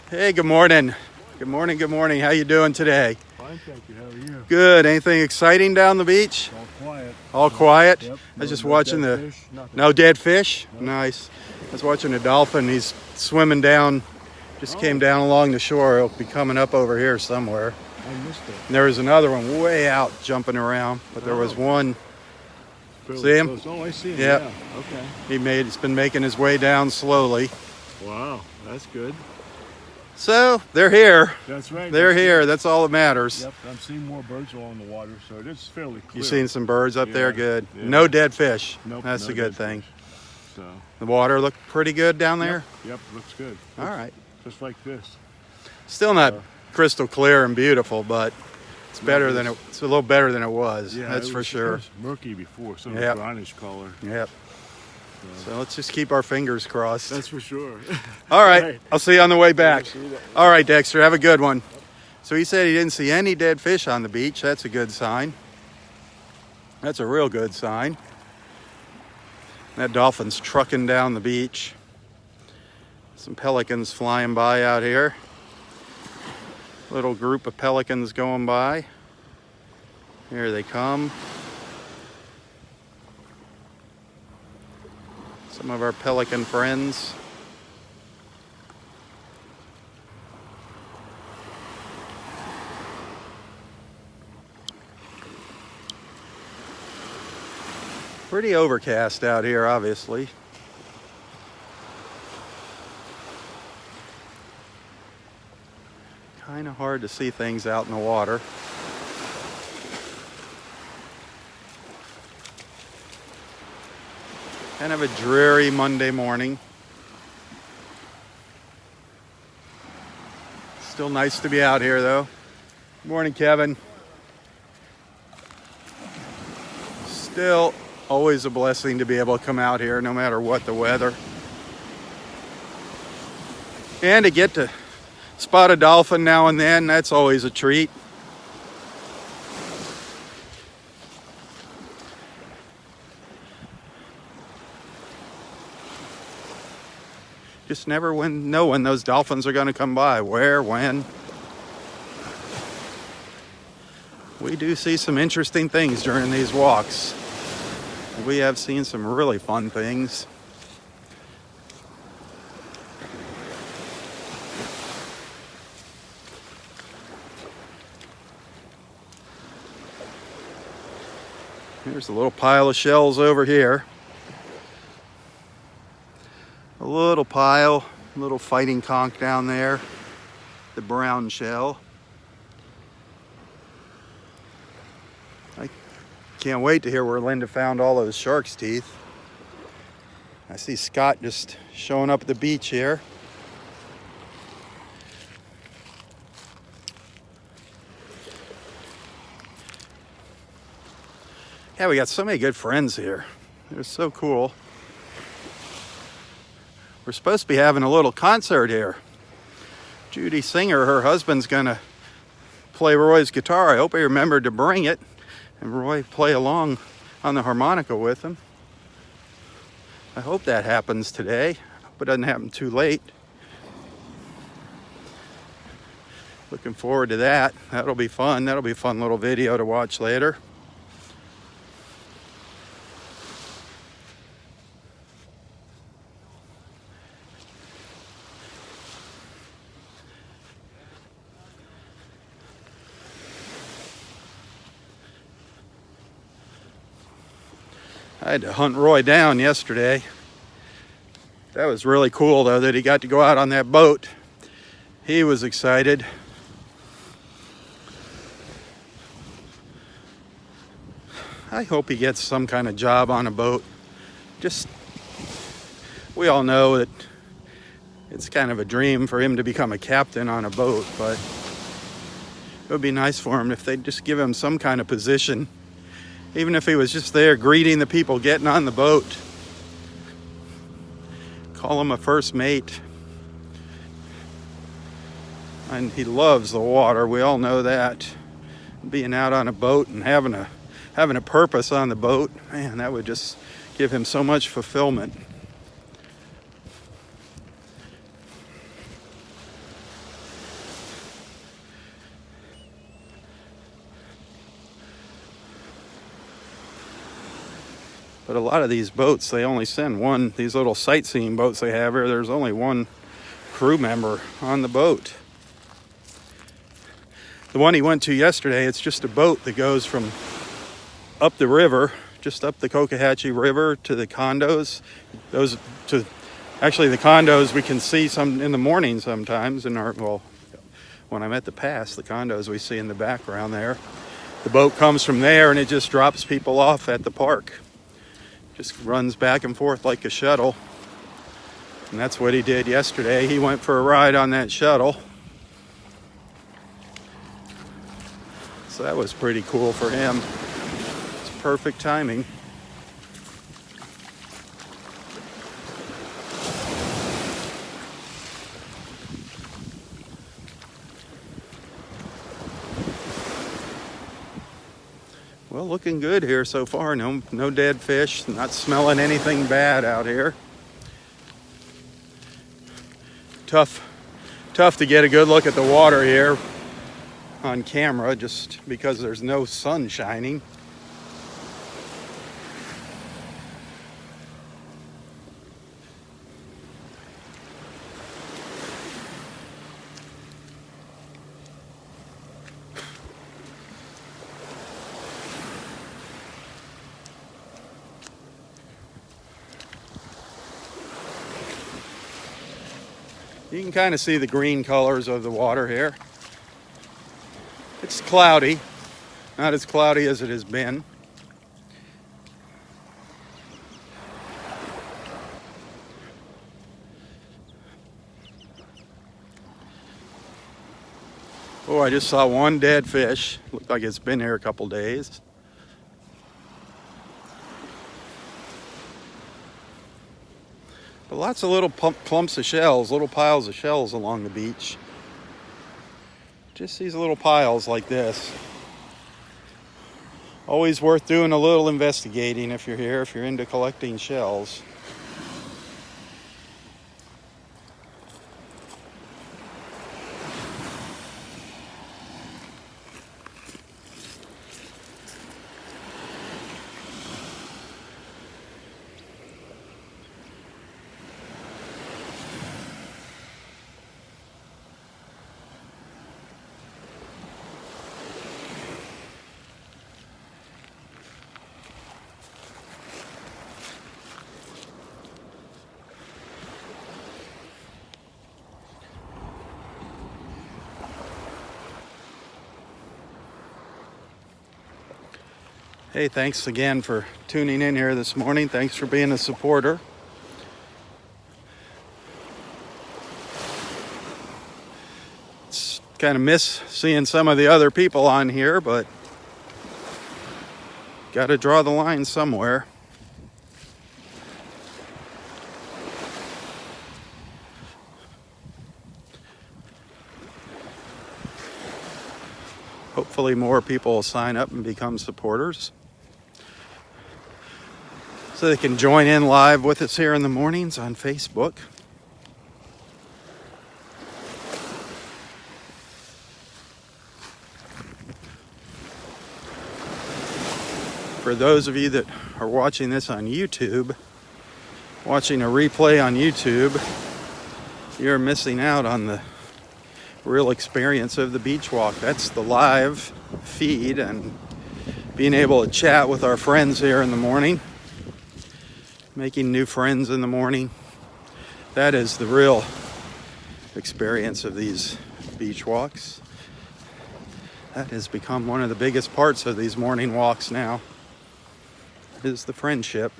Hey, good morning. Good morning, good morning. How you doing today? Fine, thank you. How are you? Good. Anything exciting down the beach? All quiet. All quiet? Yep. I was just watching dead the... fish, nothing. No dead fish? No. Nice. I was watching a dolphin. He's swimming down, just came down along the shore. He'll be coming up over here somewhere. I missed it. And there was another one way out jumping around, but there was one. Fairly See him? close. Oh, I see him. Yep. Yeah. Okay. He's been making his way down slowly. Wow, that's good. So they're here. That's right. They're here. That's all that matters. Yep. I'm seeing more birds along the water, so it is fairly clear. You seen some birds up there? Yeah, Good. yeah. No dead fish. Nope, That's no a good dead thing. fish. So. The water looked pretty good down there. Yep. Looks good. All right. Just like this. Still not crystal clear and beautiful, but it's better than it's a little better than it was. Yeah, That's for It sure. was murky before, sort of Yep. brownish color. Yep. So let's just keep our fingers crossed. That's for sure. All right. Right. I'll see you on the way back. See that. All right, Dexter. Have a good one. So he said he didn't see any dead fish on the beach. That's a good sign. That's a real good sign. That dolphin's trucking down the beach. Some pelicans flying by out here. Little group of pelicans going by. Here they come. Some of our pelican friends. Pretty overcast out here, obviously. Kind of hard to see things out in the water. Kind of a dreary Monday morning. Still nice to be out here though. Good morning, Kevin. Still always a blessing to be able to come out here no matter what the weather. And to get to spot a dolphin now and then, that's always a treat. Just never know when those dolphins are going to come by. Where, when. We do see some interesting things during these walks. We have seen some really fun things. Here's a little pile of shells over here. A little pile, little fighting conch down there. The brown shell. I can't wait to hear where Linda found all those shark's teeth. I see Scott just showing up at the beach here. Yeah, we got so many good friends here. They're so cool. We're supposed to be having a little concert here. Judy Singer, her husband's gonna play Roy's guitar. I hope he remembered to bring it and Roy play along on the harmonica with him. I hope that happens today. I hope it doesn't happen too late. Looking forward to that. That'll be fun. That'll be a fun little video to watch later. I had to hunt Roy down yesterday. That was really cool though that he got to go out on that boat. He was excited. I hope he gets some kind of job on a boat. We all know that it's kind of a dream for him to become a captain on a boat, but it would be nice for him if they'd just give him some kind of position. Even if he was just there greeting the people getting on the boat. Call him a first mate. And he loves the water, we all know that. Being out on a boat and having a purpose on the boat, man, that would just give him so much fulfillment. But a lot of these boats, they only send one. These little sightseeing boats they have here, there's only one crew member on the boat. The one he went to yesterday, it's just a boat that goes from up the river, just up the Cocohatchee River to the condos. Actually the condos we can see some in the morning sometimes when I'm at the pass, the condos we see in the background there. The boat comes from there and it just drops people off at the park. Just runs back and forth like a shuttle. And that's what he did yesterday. He went for a ride on that shuttle. So that was pretty cool for him. It's perfect timing. Well, looking good here so far. No dead fish. Not smelling anything bad out here. Tough to get a good look at the water here on camera just because there's no sun shining. You can kind of see the green colors of the water here. It's cloudy, not as cloudy as it has been. Oh, I just saw one dead fish. Looked like it's been here a couple days. But lots of little clumps of shells, little piles of shells along the beach. Just these little piles like this. Always worth doing a little investigating if you're here, if you're into collecting shells. Hey, thanks again for tuning in here this morning. Thanks for being a supporter. It's kind of miss seeing some of the other people on here, but got to draw the line somewhere. Hopefully more people will sign up and become supporters, so they can join in live with us here in the mornings on Facebook. For those of you that are watching this on YouTube, watching a replay on YouTube, you're missing out on the real experience of the beach walk. That's the live feed and being able to chat with our friends here in the morning. Making new friends in the morning. That is the real experience of these beach walks. That has become one of the biggest parts of these morning walks now, is the friendship.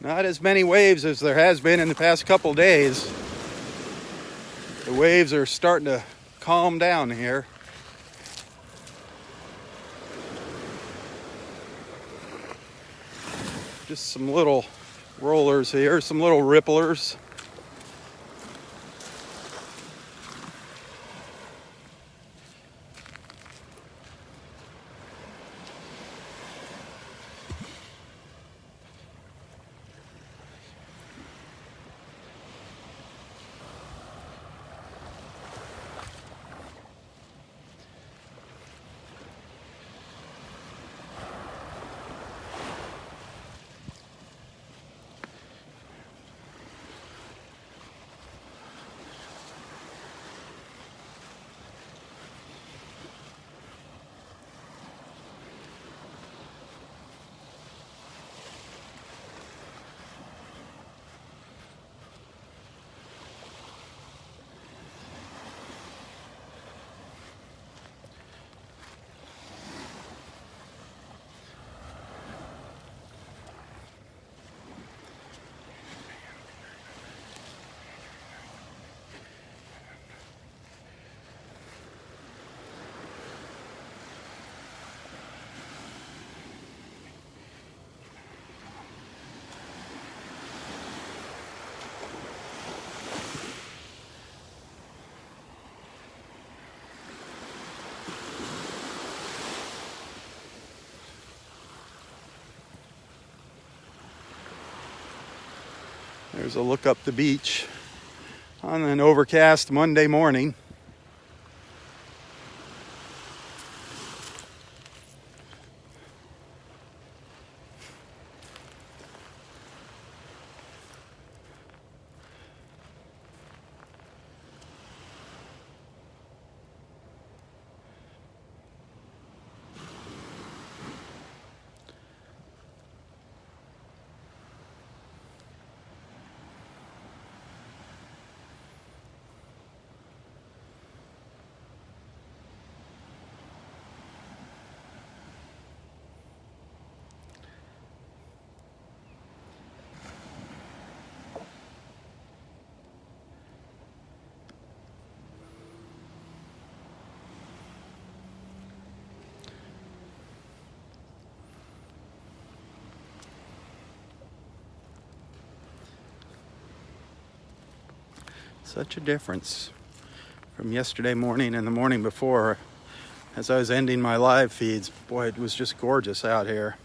Not as many waves as there has been in the past couple days. The waves are starting to calm down here. Just some little rollers here, some little ripplers. There's a look up the beach on an overcast Monday morning. Such a difference from yesterday morning and the morning before. As I was ending my live feeds, boy, it was just gorgeous out here.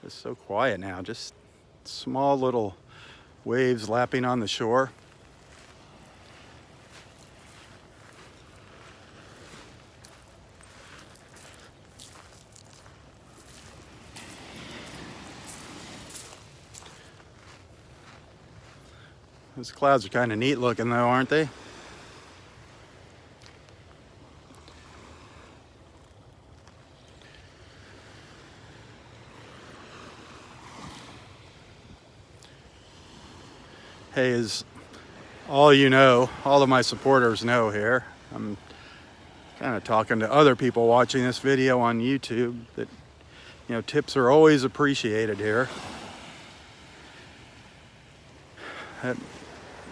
It's so quiet now, just small little waves lapping on the shore. Those clouds are kind of neat looking though, aren't they? Hey, as all you know, all of my supporters know here, I'm kind of talking to other people watching this video on YouTube that, you know, tips are always appreciated here. That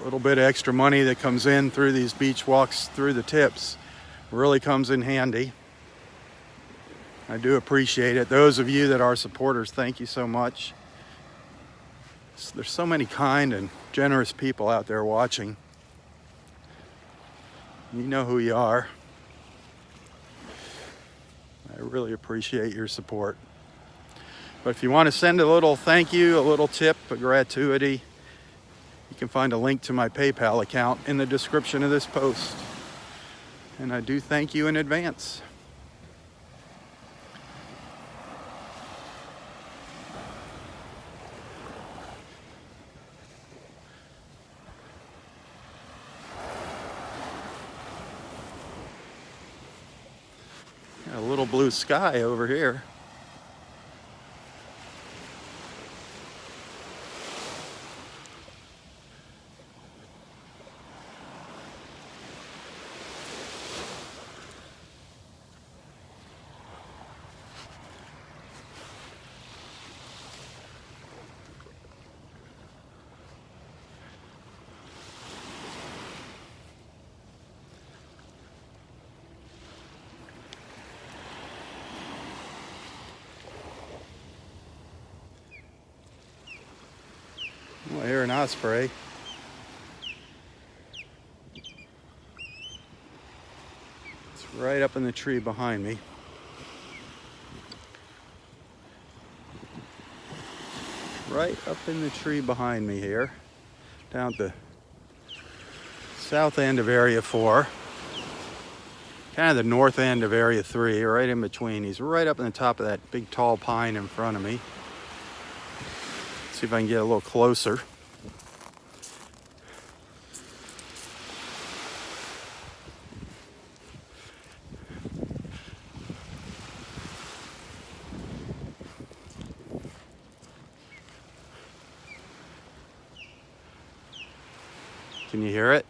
little bit of extra money that comes in through these beach walks through the tips really comes in handy. I do appreciate it. Those of you that are supporters, thank you so much. There's so many kind and generous people out there watching. You know who you are. I really appreciate your support. But if you want to send a little thank you, a little tip, a gratuity, you can find a link to my PayPal account in the description of this post. And I do thank you in advance. Got a little blue sky over here. Oh, I hear an osprey. It's right up in the tree behind me. Right up in the tree behind me here. Down at the south end of Area 4. Kind of the north end of Area 3, right in between. He's right up in the top of that big tall pine in front of me. See if I can get a little closer. Can you hear it?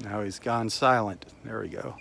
Now he's gone silent. There we go.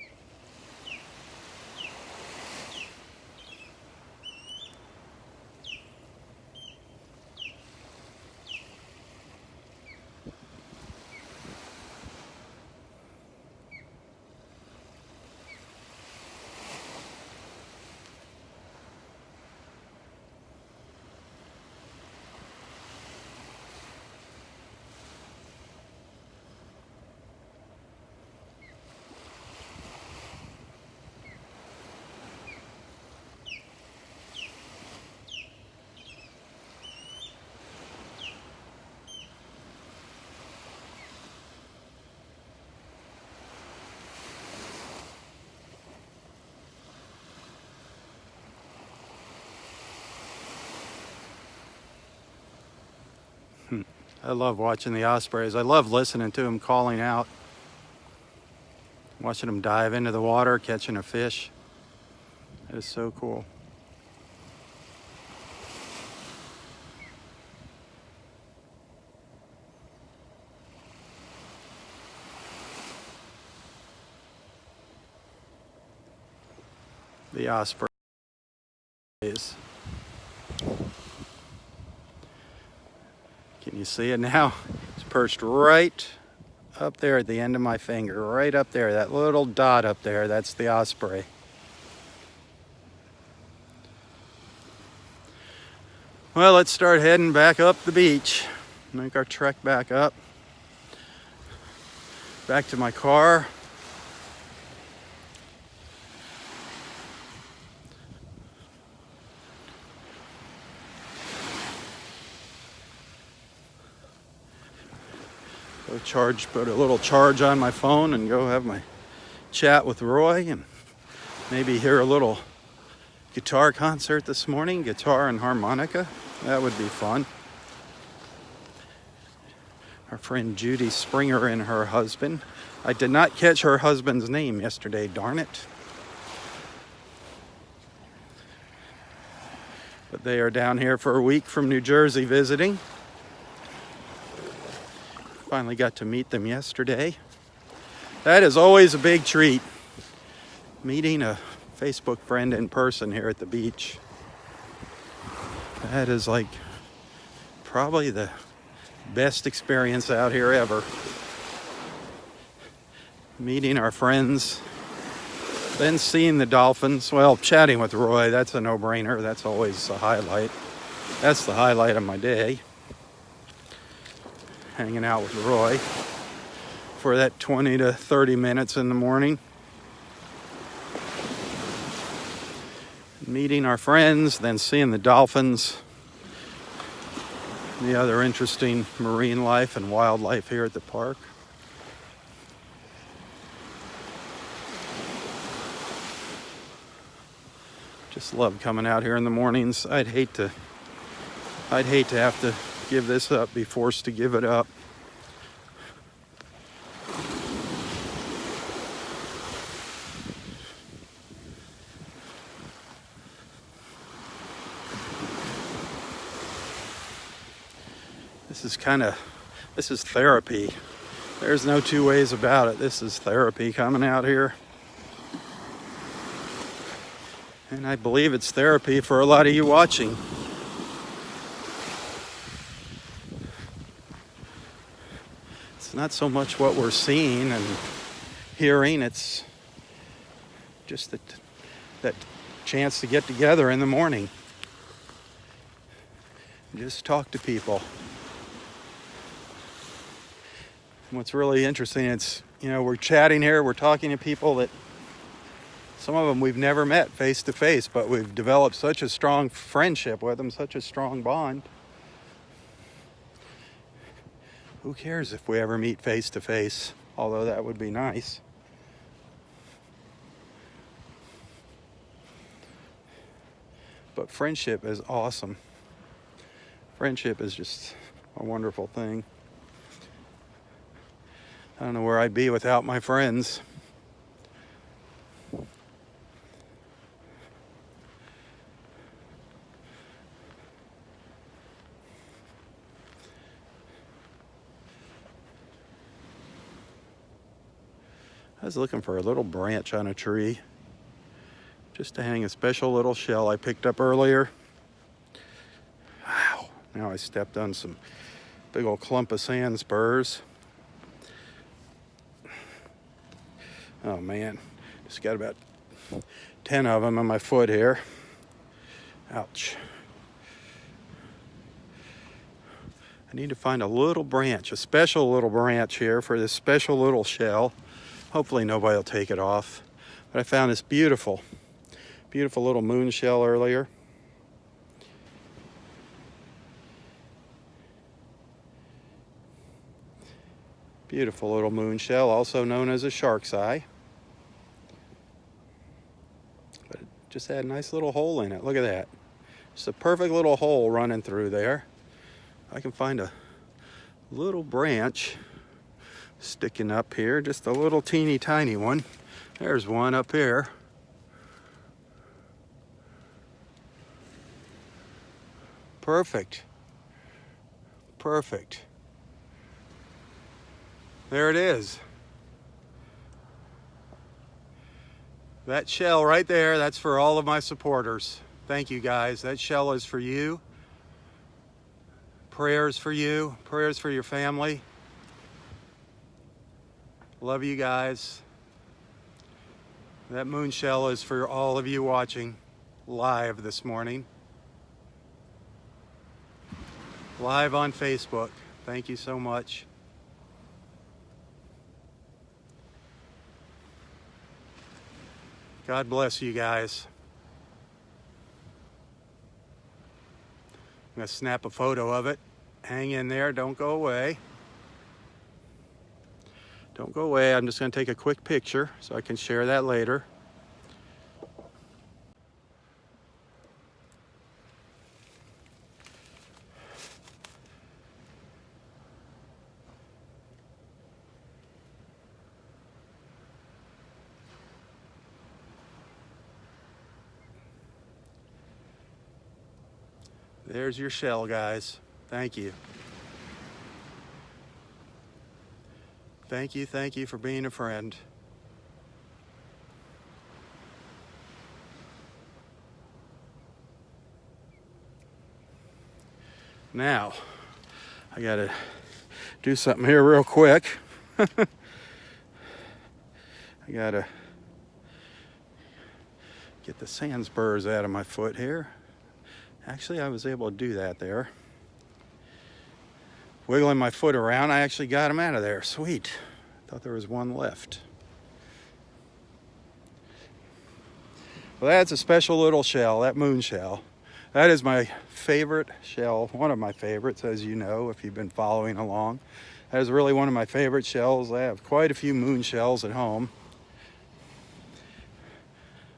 I love watching the ospreys. I love listening to them calling out. Watching them dive into the water, catching a fish. It is so cool. the osprey is. Can you see it now? It's perched right up there at the end of my finger, right up there. That little dot up there, that's the osprey. Well, let's start heading back up the beach. Make our trek back up. Back to my car. Put a little charge on my phone and go have my chat with Roy and maybe hear a little guitar concert this morning, guitar and harmonica. That would be fun. Our friend Judy Springer and her husband. I did not catch her husband's name yesterday, darn it. But they are down here for a week from New Jersey visiting. Finally got to meet them yesterday. That is always a big treat. Meeting a Facebook friend in person here at the beach. That is like probably the best experience out here ever. Meeting our friends, then seeing the dolphins. Well, chatting with Roy, that's a no-brainer. That's always a highlight. That's the highlight of my day. Hanging out with Roy for that 20 to 30 minutes in the morning. Meeting our friends, then seeing the dolphins. The other interesting marine life and wildlife here at the park. Just love coming out here in the mornings. I'd hate to have to give this up, be forced to give it up. This is therapy. There's no two ways about it. This is therapy coming out here. And I believe it's therapy for a lot of you watching. It's not so much what we're seeing and hearing, it's just that chance to get together in the morning. Just talk to people. And what's really interesting, it's, we're chatting here, we're talking to people that some of them we've never met face to face, but we've developed such a strong friendship with them, such a strong bond. Who cares if we ever meet face to face? Although that would be nice. But friendship is awesome. Friendship is just a wonderful thing. I don't know where I'd be without my friends. I was looking for a little branch on a tree just to hang a special little shell I picked up earlier. Wow, now I stepped on some big old clump of sand spurs. Oh man, just got about 10 of them on my foot here. Ouch. I need to find a little branch, a special little branch here for this special little shell. Hopefully nobody will take it off. But I found this beautiful little moon shell earlier. Beautiful little moon shell, also known as a shark's eye. But it just had a nice little hole in it. Look at that. Just a perfect little hole running through there. I can find a little branch sticking up here, just a little teeny tiny one. There's one up here. Perfect. Perfect. There it is. That shell right there, that's for all of my supporters. Thank you guys. That shell is for you. Prayers for you. Prayers for your family. Love you guys. That moon shell is for all of you watching live this morning. Live on Facebook. Thank you so much. God bless you guys. I'm going to snap a photo of it. Hang in there. Don't go away. Don't go away. I'm just going to take a quick picture so I can share that later. There's your shell, guys. Thank you. Thank you for being a friend. Now, I gotta do something here real quick. I gotta get the sand spurs out of my foot here. Actually, I was able to do that there. Wiggling my foot around, I actually got them out of there. Sweet. Thought there was one left. Well, that's a special little shell, that moon shell. That is my favorite shell, one of my favorites, as you know, if you've been following along. That is really one of my favorite shells. I have quite a few moon shells at home.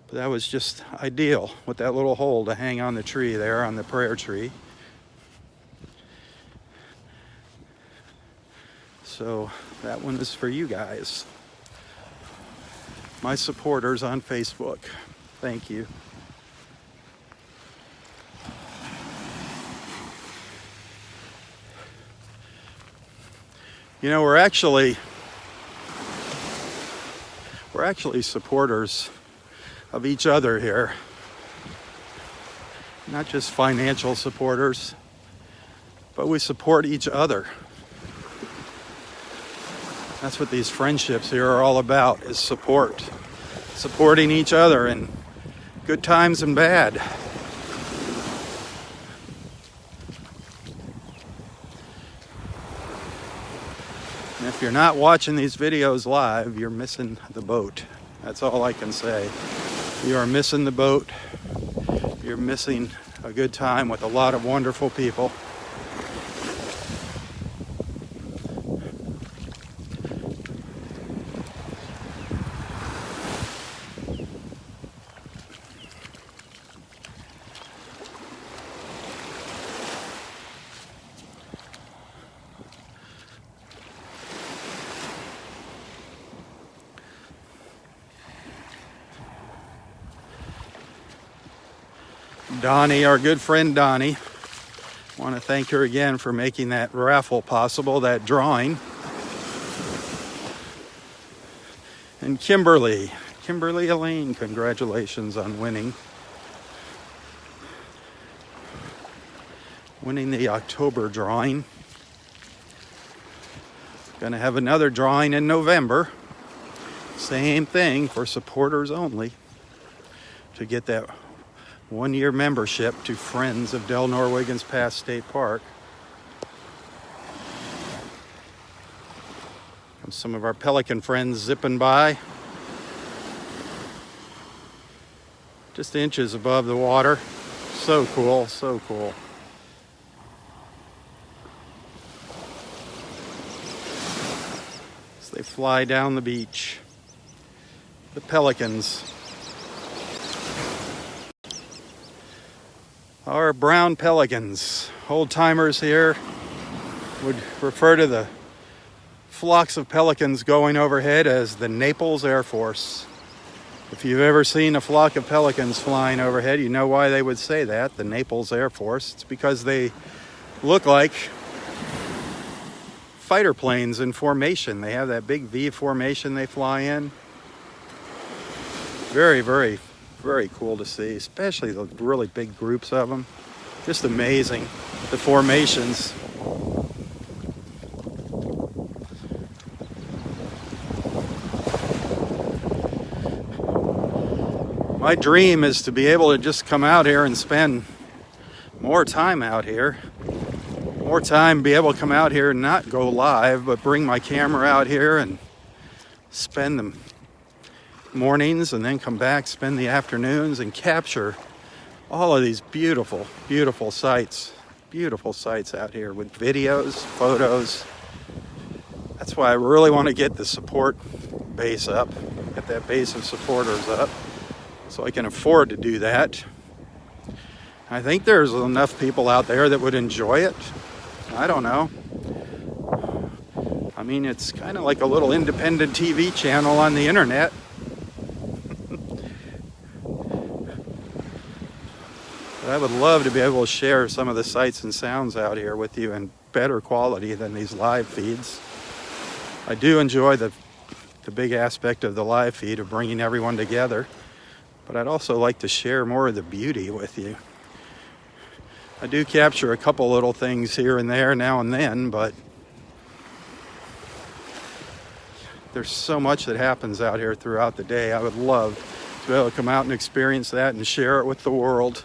But that was just ideal with that little hole to hang on the tree there, on the prayer tree. So that one is for you guys, my supporters on Facebook. Thank you. You know, we're actually supporters of each other here. Not just financial supporters, but we support each other. That's what these friendships here are all about, is support. Supporting each other in good times and bad. And if you're not watching these videos live, you're missing the boat. That's all I can say. You are missing the boat. You're missing a good time with a lot of wonderful people. Donnie, our good friend Donnie. I want to thank her again for making that raffle possible, that drawing. And Kimberly Elaine, congratulations on winning the October drawing. Going to have another drawing in November. Same thing, for supporters only, to get that one-year membership to Friends of Del Norwigans Pass State Park. And some of our pelican friends zipping by. Just inches above the water. So cool, so cool. As they fly down the beach. The pelicans. Our brown pelicans. Old timers here would refer to the flocks of pelicans going overhead as the Naples Air Force. If you've ever seen a flock of pelicans flying overhead, you know why they would say that, the Naples Air Force. It's because they look like fighter planes in formation. They have that big V formation they fly in. Very, very, very cool to see, especially the really big groups of them. Just amazing, the formations. My dream is to be able to just come out here and spend more time out here. More time, be able to come out here and not go live, but bring my camera out here and spend the mornings and then come back, spend the afternoons and capture all of these beautiful, beautiful sights. Beautiful sights out here with videos, photos. That's why I really want to get the support base up, get that base of supporters up, so I can afford to do that. I think there's enough people out there that would enjoy it. I don't know. I mean, it's kind of like a little independent TV channel on the internet. But I would love to be able to share some of the sights and sounds out here with you in better quality than these live feeds. I do enjoy the big aspect of the live feed of bringing everyone together, but I'd also like to share more of the beauty with you. I do capture a couple little things here and there now and then, but there's so much that happens out here throughout the day. I would love to be able to come out and experience that and share it with the world.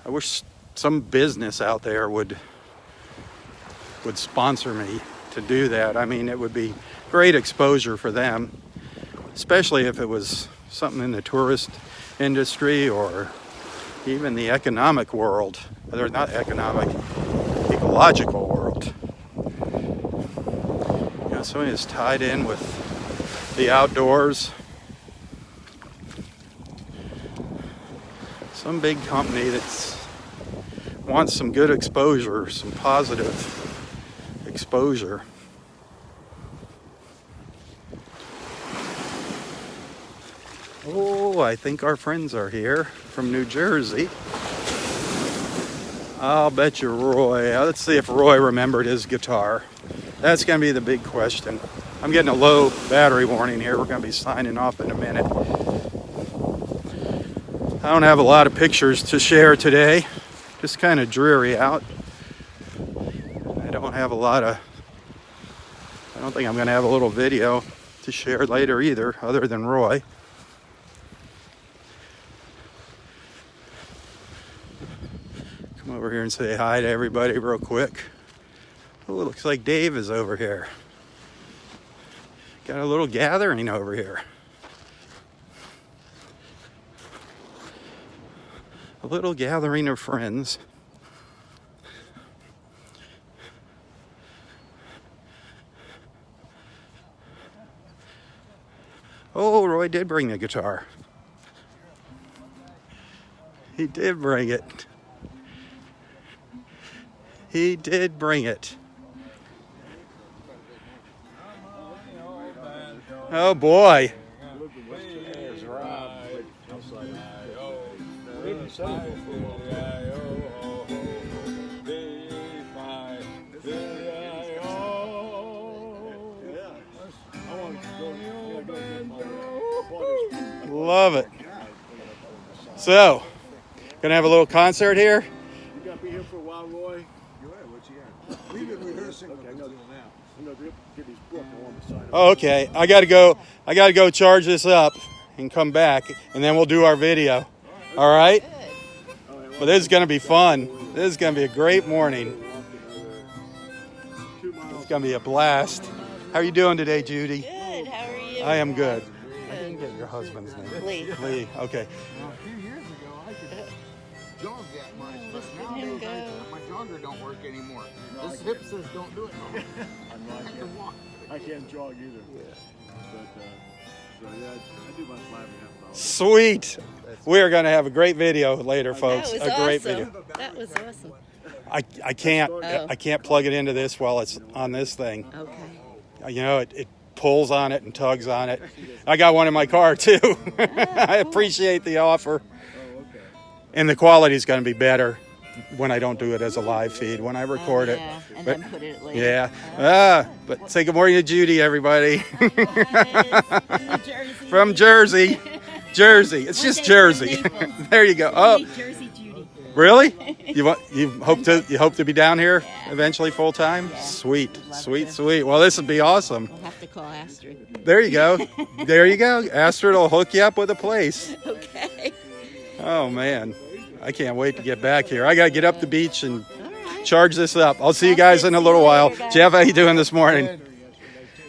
I wish some business out there would sponsor me to do that. I mean, it would be great exposure for them, especially if it was something in the tourist industry or even the economic world. Or not economic, ecological world. You know, something that's tied in with the outdoors. Some big company that's wants some good exposure, some positive exposure. Oh, I think our friends are here from New Jersey. I'll bet you Roy. Let's see if Roy remembered his guitar. That's going to be the big question. I'm getting a low battery warning here. We're going to be signing off in a minute. I don't have a lot of pictures to share today. Just kind of dreary out. I don't think I'm going to have a little video to share later either, other than Roy. Come over here and say hi to everybody real quick. Oh, it looks like Dave is over here. Got a little gathering over here. A little gathering of friends. Oh, Roy did bring the guitar. He did bring it. He did bring it. Oh boy. There's Robb. Love it. So, gonna have a little concert here. You got to be here for a while, Roy. Go ahead. What you got? We've been rehearsing. Okay, I'm going to get these books on the side. Oh, okay. I gotta go charge this up and come back, and then we'll do our video. All right? Well, this is gonna be fun. This is gonna be a great morning. It's gonna be a blast. How are you doing today, Judy? Good. How are you? I am good. I didn't get your husband's name. Lee. Lee. Okay. Well, a few years ago, I could jog that much, but Look at him nowadays go. my jogger don't work anymore. This hip says don't do it no more. I can walk. I can't jog either. But, so yeah, I do my 5.5 miles. Sweet. We are gonna have a great video later, folks. That was A great awesome. video. That was awesome. I can't plug it into this while it's on this thing. Okay. You know, it pulls on it and tugs on it. I got one in my car too. I appreciate the offer. And the quality is going to be better when I don't do it as a live feed, when I record it. Yeah, and But- then put it later. Yeah. But say good morning to Judy, everybody. From Jersey. Jersey. It's just Jersey. There you go. Oh, Jersey Judy. really? You hope to be down here eventually full time? Yeah. Sweet. Love Sweet, to. sweet. Well, this would be awesome. We'll have to call Astrid. There you go. There you go. Astrid will hook you up with a place. Okay. Oh man. I can't wait to get back here. I got to get up the beach and All right. charge this up. I'll see you guys in a little while. Jeff, how you doing this morning?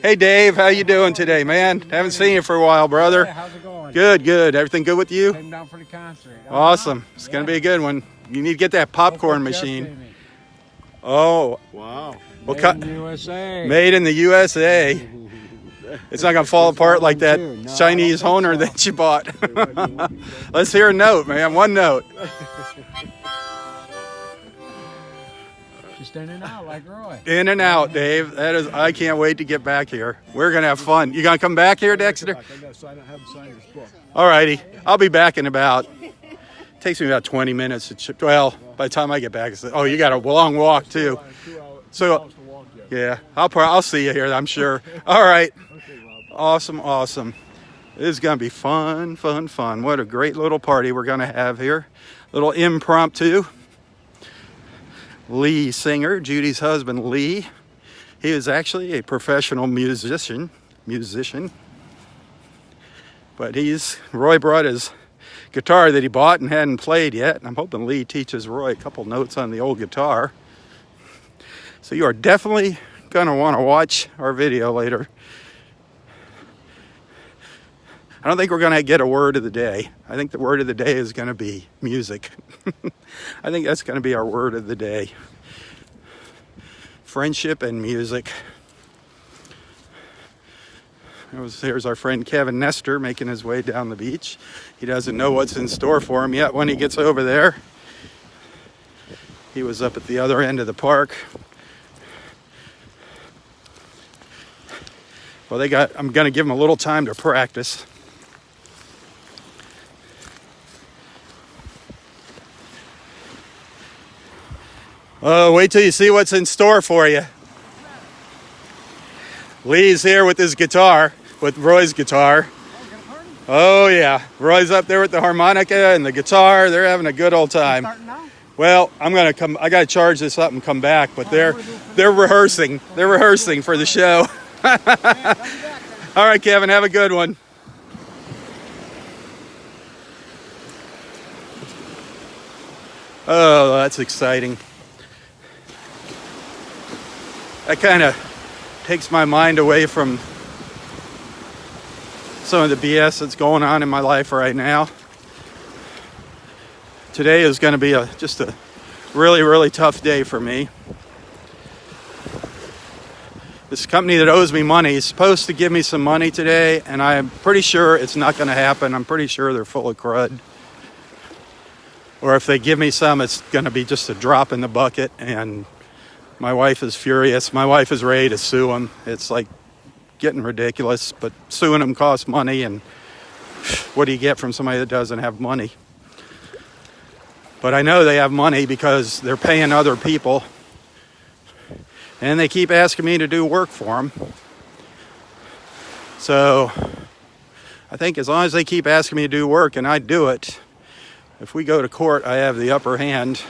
Hey Dave, how you doing today, man? Haven't seen you for a while, brother. How's it going? Good, good. Everything good with you? Came down for the concert. Awesome. It's going to be a good one. You need to get that popcorn machine. Oh, Wow. what Made in cut? USA. Made in the USA. It's not going to fall apart like that Chinese Honer that you bought. Let's hear a note, man. One note. Just in and out like Roy. In and out, Dave. That is. I can't wait to get back here. We're going to have fun. You going to come back here, Dexter? I haven't signed this book. All righty. I'll be back in about. Takes me about 20 minutes. Well, by the time I get back, oh, you got a long walk too. 2 hours, So- 2 hours to walk yet. Yeah, I'll see you here, I'm sure. All right. Awesome, awesome. This is going to be fun, fun, fun. What a great little party we're going to have here. Little impromptu. Lee Singer, Judy's husband, Lee. He is actually a professional musician. But Roy brought his guitar that he bought and hadn't played yet. And I'm hoping Lee teaches Roy a couple notes on the old guitar. So you are definitely going to want to watch our video later. I don't think we're going to get a word of the day. I think the word of the day is going to be music. I think that's going to be our word of the day. Friendship and music. Here's our friend Kevin Nestor making his way down the beach. He doesn't know what's in store for him yet when he gets over there. He was up at the other end of the park. Well, I'm going to give him a little time to practice. Oh, wait till you see what's in store for you. Lee's here with his guitar, with Roy's guitar. Oh yeah, Roy's up there with the harmonica and the guitar. They're having a good old time. Well, I got to charge this up and come back, but they're rehearsing. They're rehearsing for the show. All right, Kevin, have a good one. Oh, that's exciting. That kind of takes my mind away from some of the BS that's going on in my life right now. Today is going to be just a really, really tough day for me. This company that owes me money is supposed to give me some money today, and I'm pretty sure it's not going to happen. I'm pretty sure they're full of crud. Or if they give me some, it's going to be just a drop in the bucket, and my wife is furious. My wife is ready to sue them. It's like getting ridiculous, but suing them costs money, and what do you get from somebody that doesn't have money? But I know they have money because they're paying other people, and they keep asking me to do work for them. So I think as long as they keep asking me to do work and I do it, if we go to court, I have the upper hand.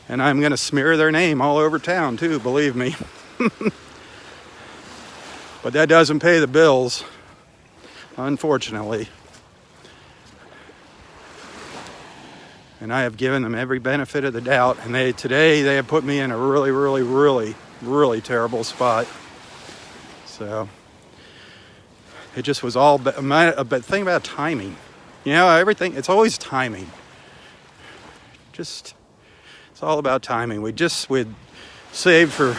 And I'm going to smear their name all over town too, believe me. But that doesn't pay the bills, unfortunately. And I have given them every benefit of the doubt. And today they have put me in a really, really, really, really terrible spot. So it just was all a thing about timing. You know, everything, it's always timing. It's all about timing. We'd saved for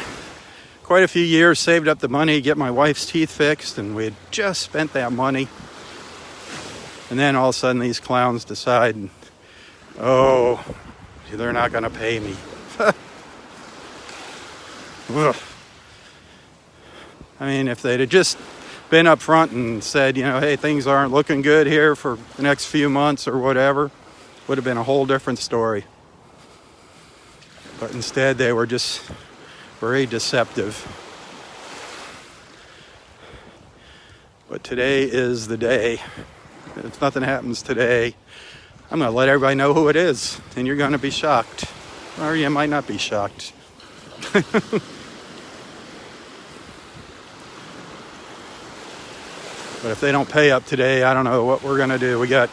quite a few years, saved up the money to get my wife's teeth fixed, and we had just spent that money. And then all of a sudden these clowns decide, oh, they're not going to pay me. Ugh. I mean, if they'd have just been up front and said, you know, hey, things aren't looking good here for the next few months or whatever, would have been a whole different story. But instead, they were just very deceptive. But today is the day. If nothing happens today, I'm going to let everybody know who it is, and you're going to be shocked. Or you might not be shocked. But if they don't pay up today, I don't know what we're going to do. We got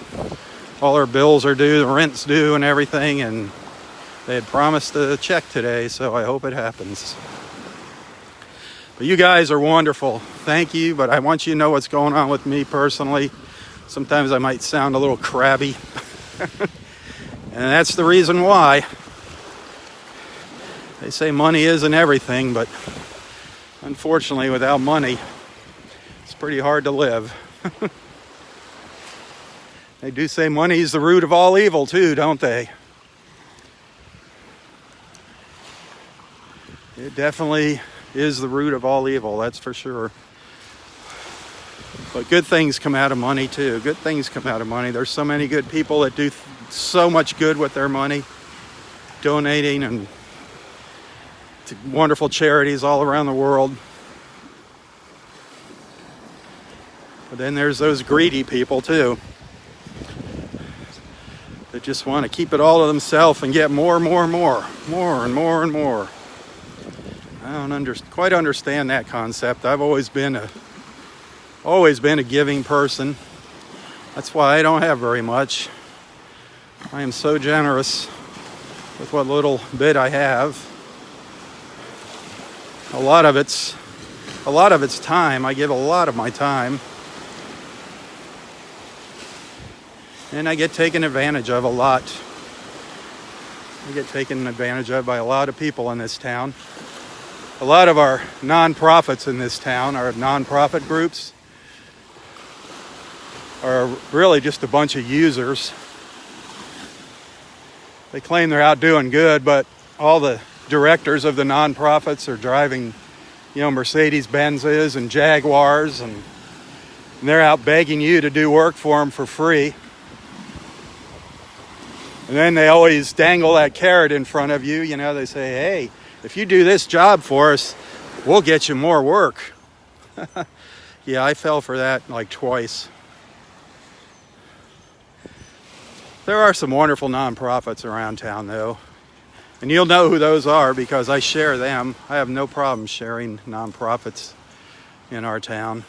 all our bills are due, the rent's due and everything, and they had promised a check today, so I hope it happens. But you guys are wonderful. Thank you, but I want you to know what's going on with me personally. Sometimes I might sound a little crabby. And that's the reason why. They say money isn't everything, but unfortunately, without money, it's pretty hard to live. They do say money is the root of all evil too, don't they? It definitely is the root of all evil, that's for sure. But good things come out of money too. Good things come out of money. There's so many good people that do so much good with their money, donating and to wonderful charities all around the world. But then there's those greedy people too, that just want to keep it all to themselves and get more and more and more and more and more. I don't quite understand that concept. I've always been a giving person. That's why I don't have very much. I am so generous with what little bit I have. A lot of it's time. I give a lot of my time. And I get taken advantage of a lot. I get taken advantage of by a lot of people in this town. A lot of our nonprofits in this town, our nonprofit groups, are really just a bunch of users. They claim they're out doing good, but all the directors of the nonprofits are driving, Mercedes-Benzes and Jaguars, and they're out begging you to do work for them for free. And then they always dangle that carrot in front of you. They say, hey, if you do this job for us, we'll get you more work. Yeah, I fell for that like twice. There are some wonderful nonprofits around town, though. And you'll know who those are because I share them. I have no problem sharing nonprofits in our town.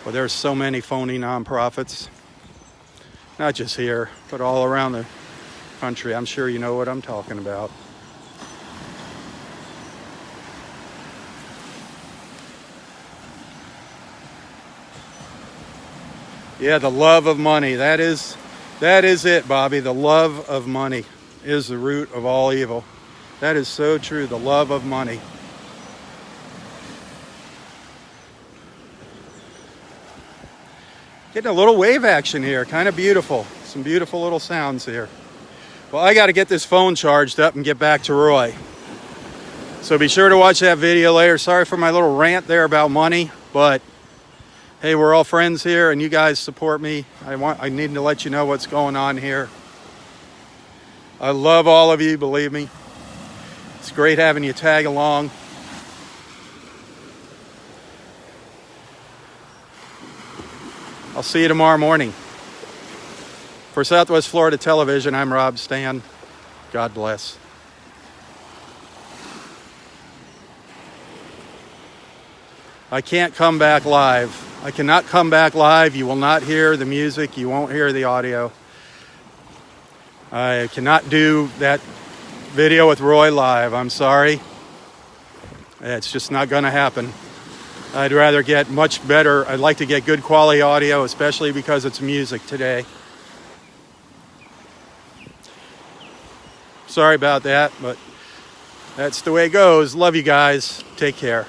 But there's so many phony nonprofits. Not just here, but all around the country. I'm sure you know what I'm talking about. Yeah, the love of money. That is it, Bobby. The love of money is the root of all evil. That is so true. The love of money. Getting a little wave action here. Kind of beautiful. Some beautiful little sounds here. Well, I got to get this phone charged up and get back to Roy. So be sure to watch that video later. Sorry for my little rant there about money, but hey, we're all friends here and you guys support me. I need to let you know what's going on here. I love all of you, believe me. It's great having you tag along. I'll see you tomorrow morning. For Southwest Florida Television, I'm Robb Stan. God bless. I can't come back live. I cannot come back live. You will not hear the music. You won't hear the audio. I cannot do that video with Roy live. I'm sorry. It's just not going to happen. I'd rather get much better. I'd like to get good quality audio, especially because it's music today. Sorry about that, but that's the way it goes. Love you guys. Take care.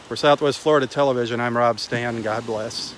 For Southwest Florida Television, I'm Robb Stan. God bless.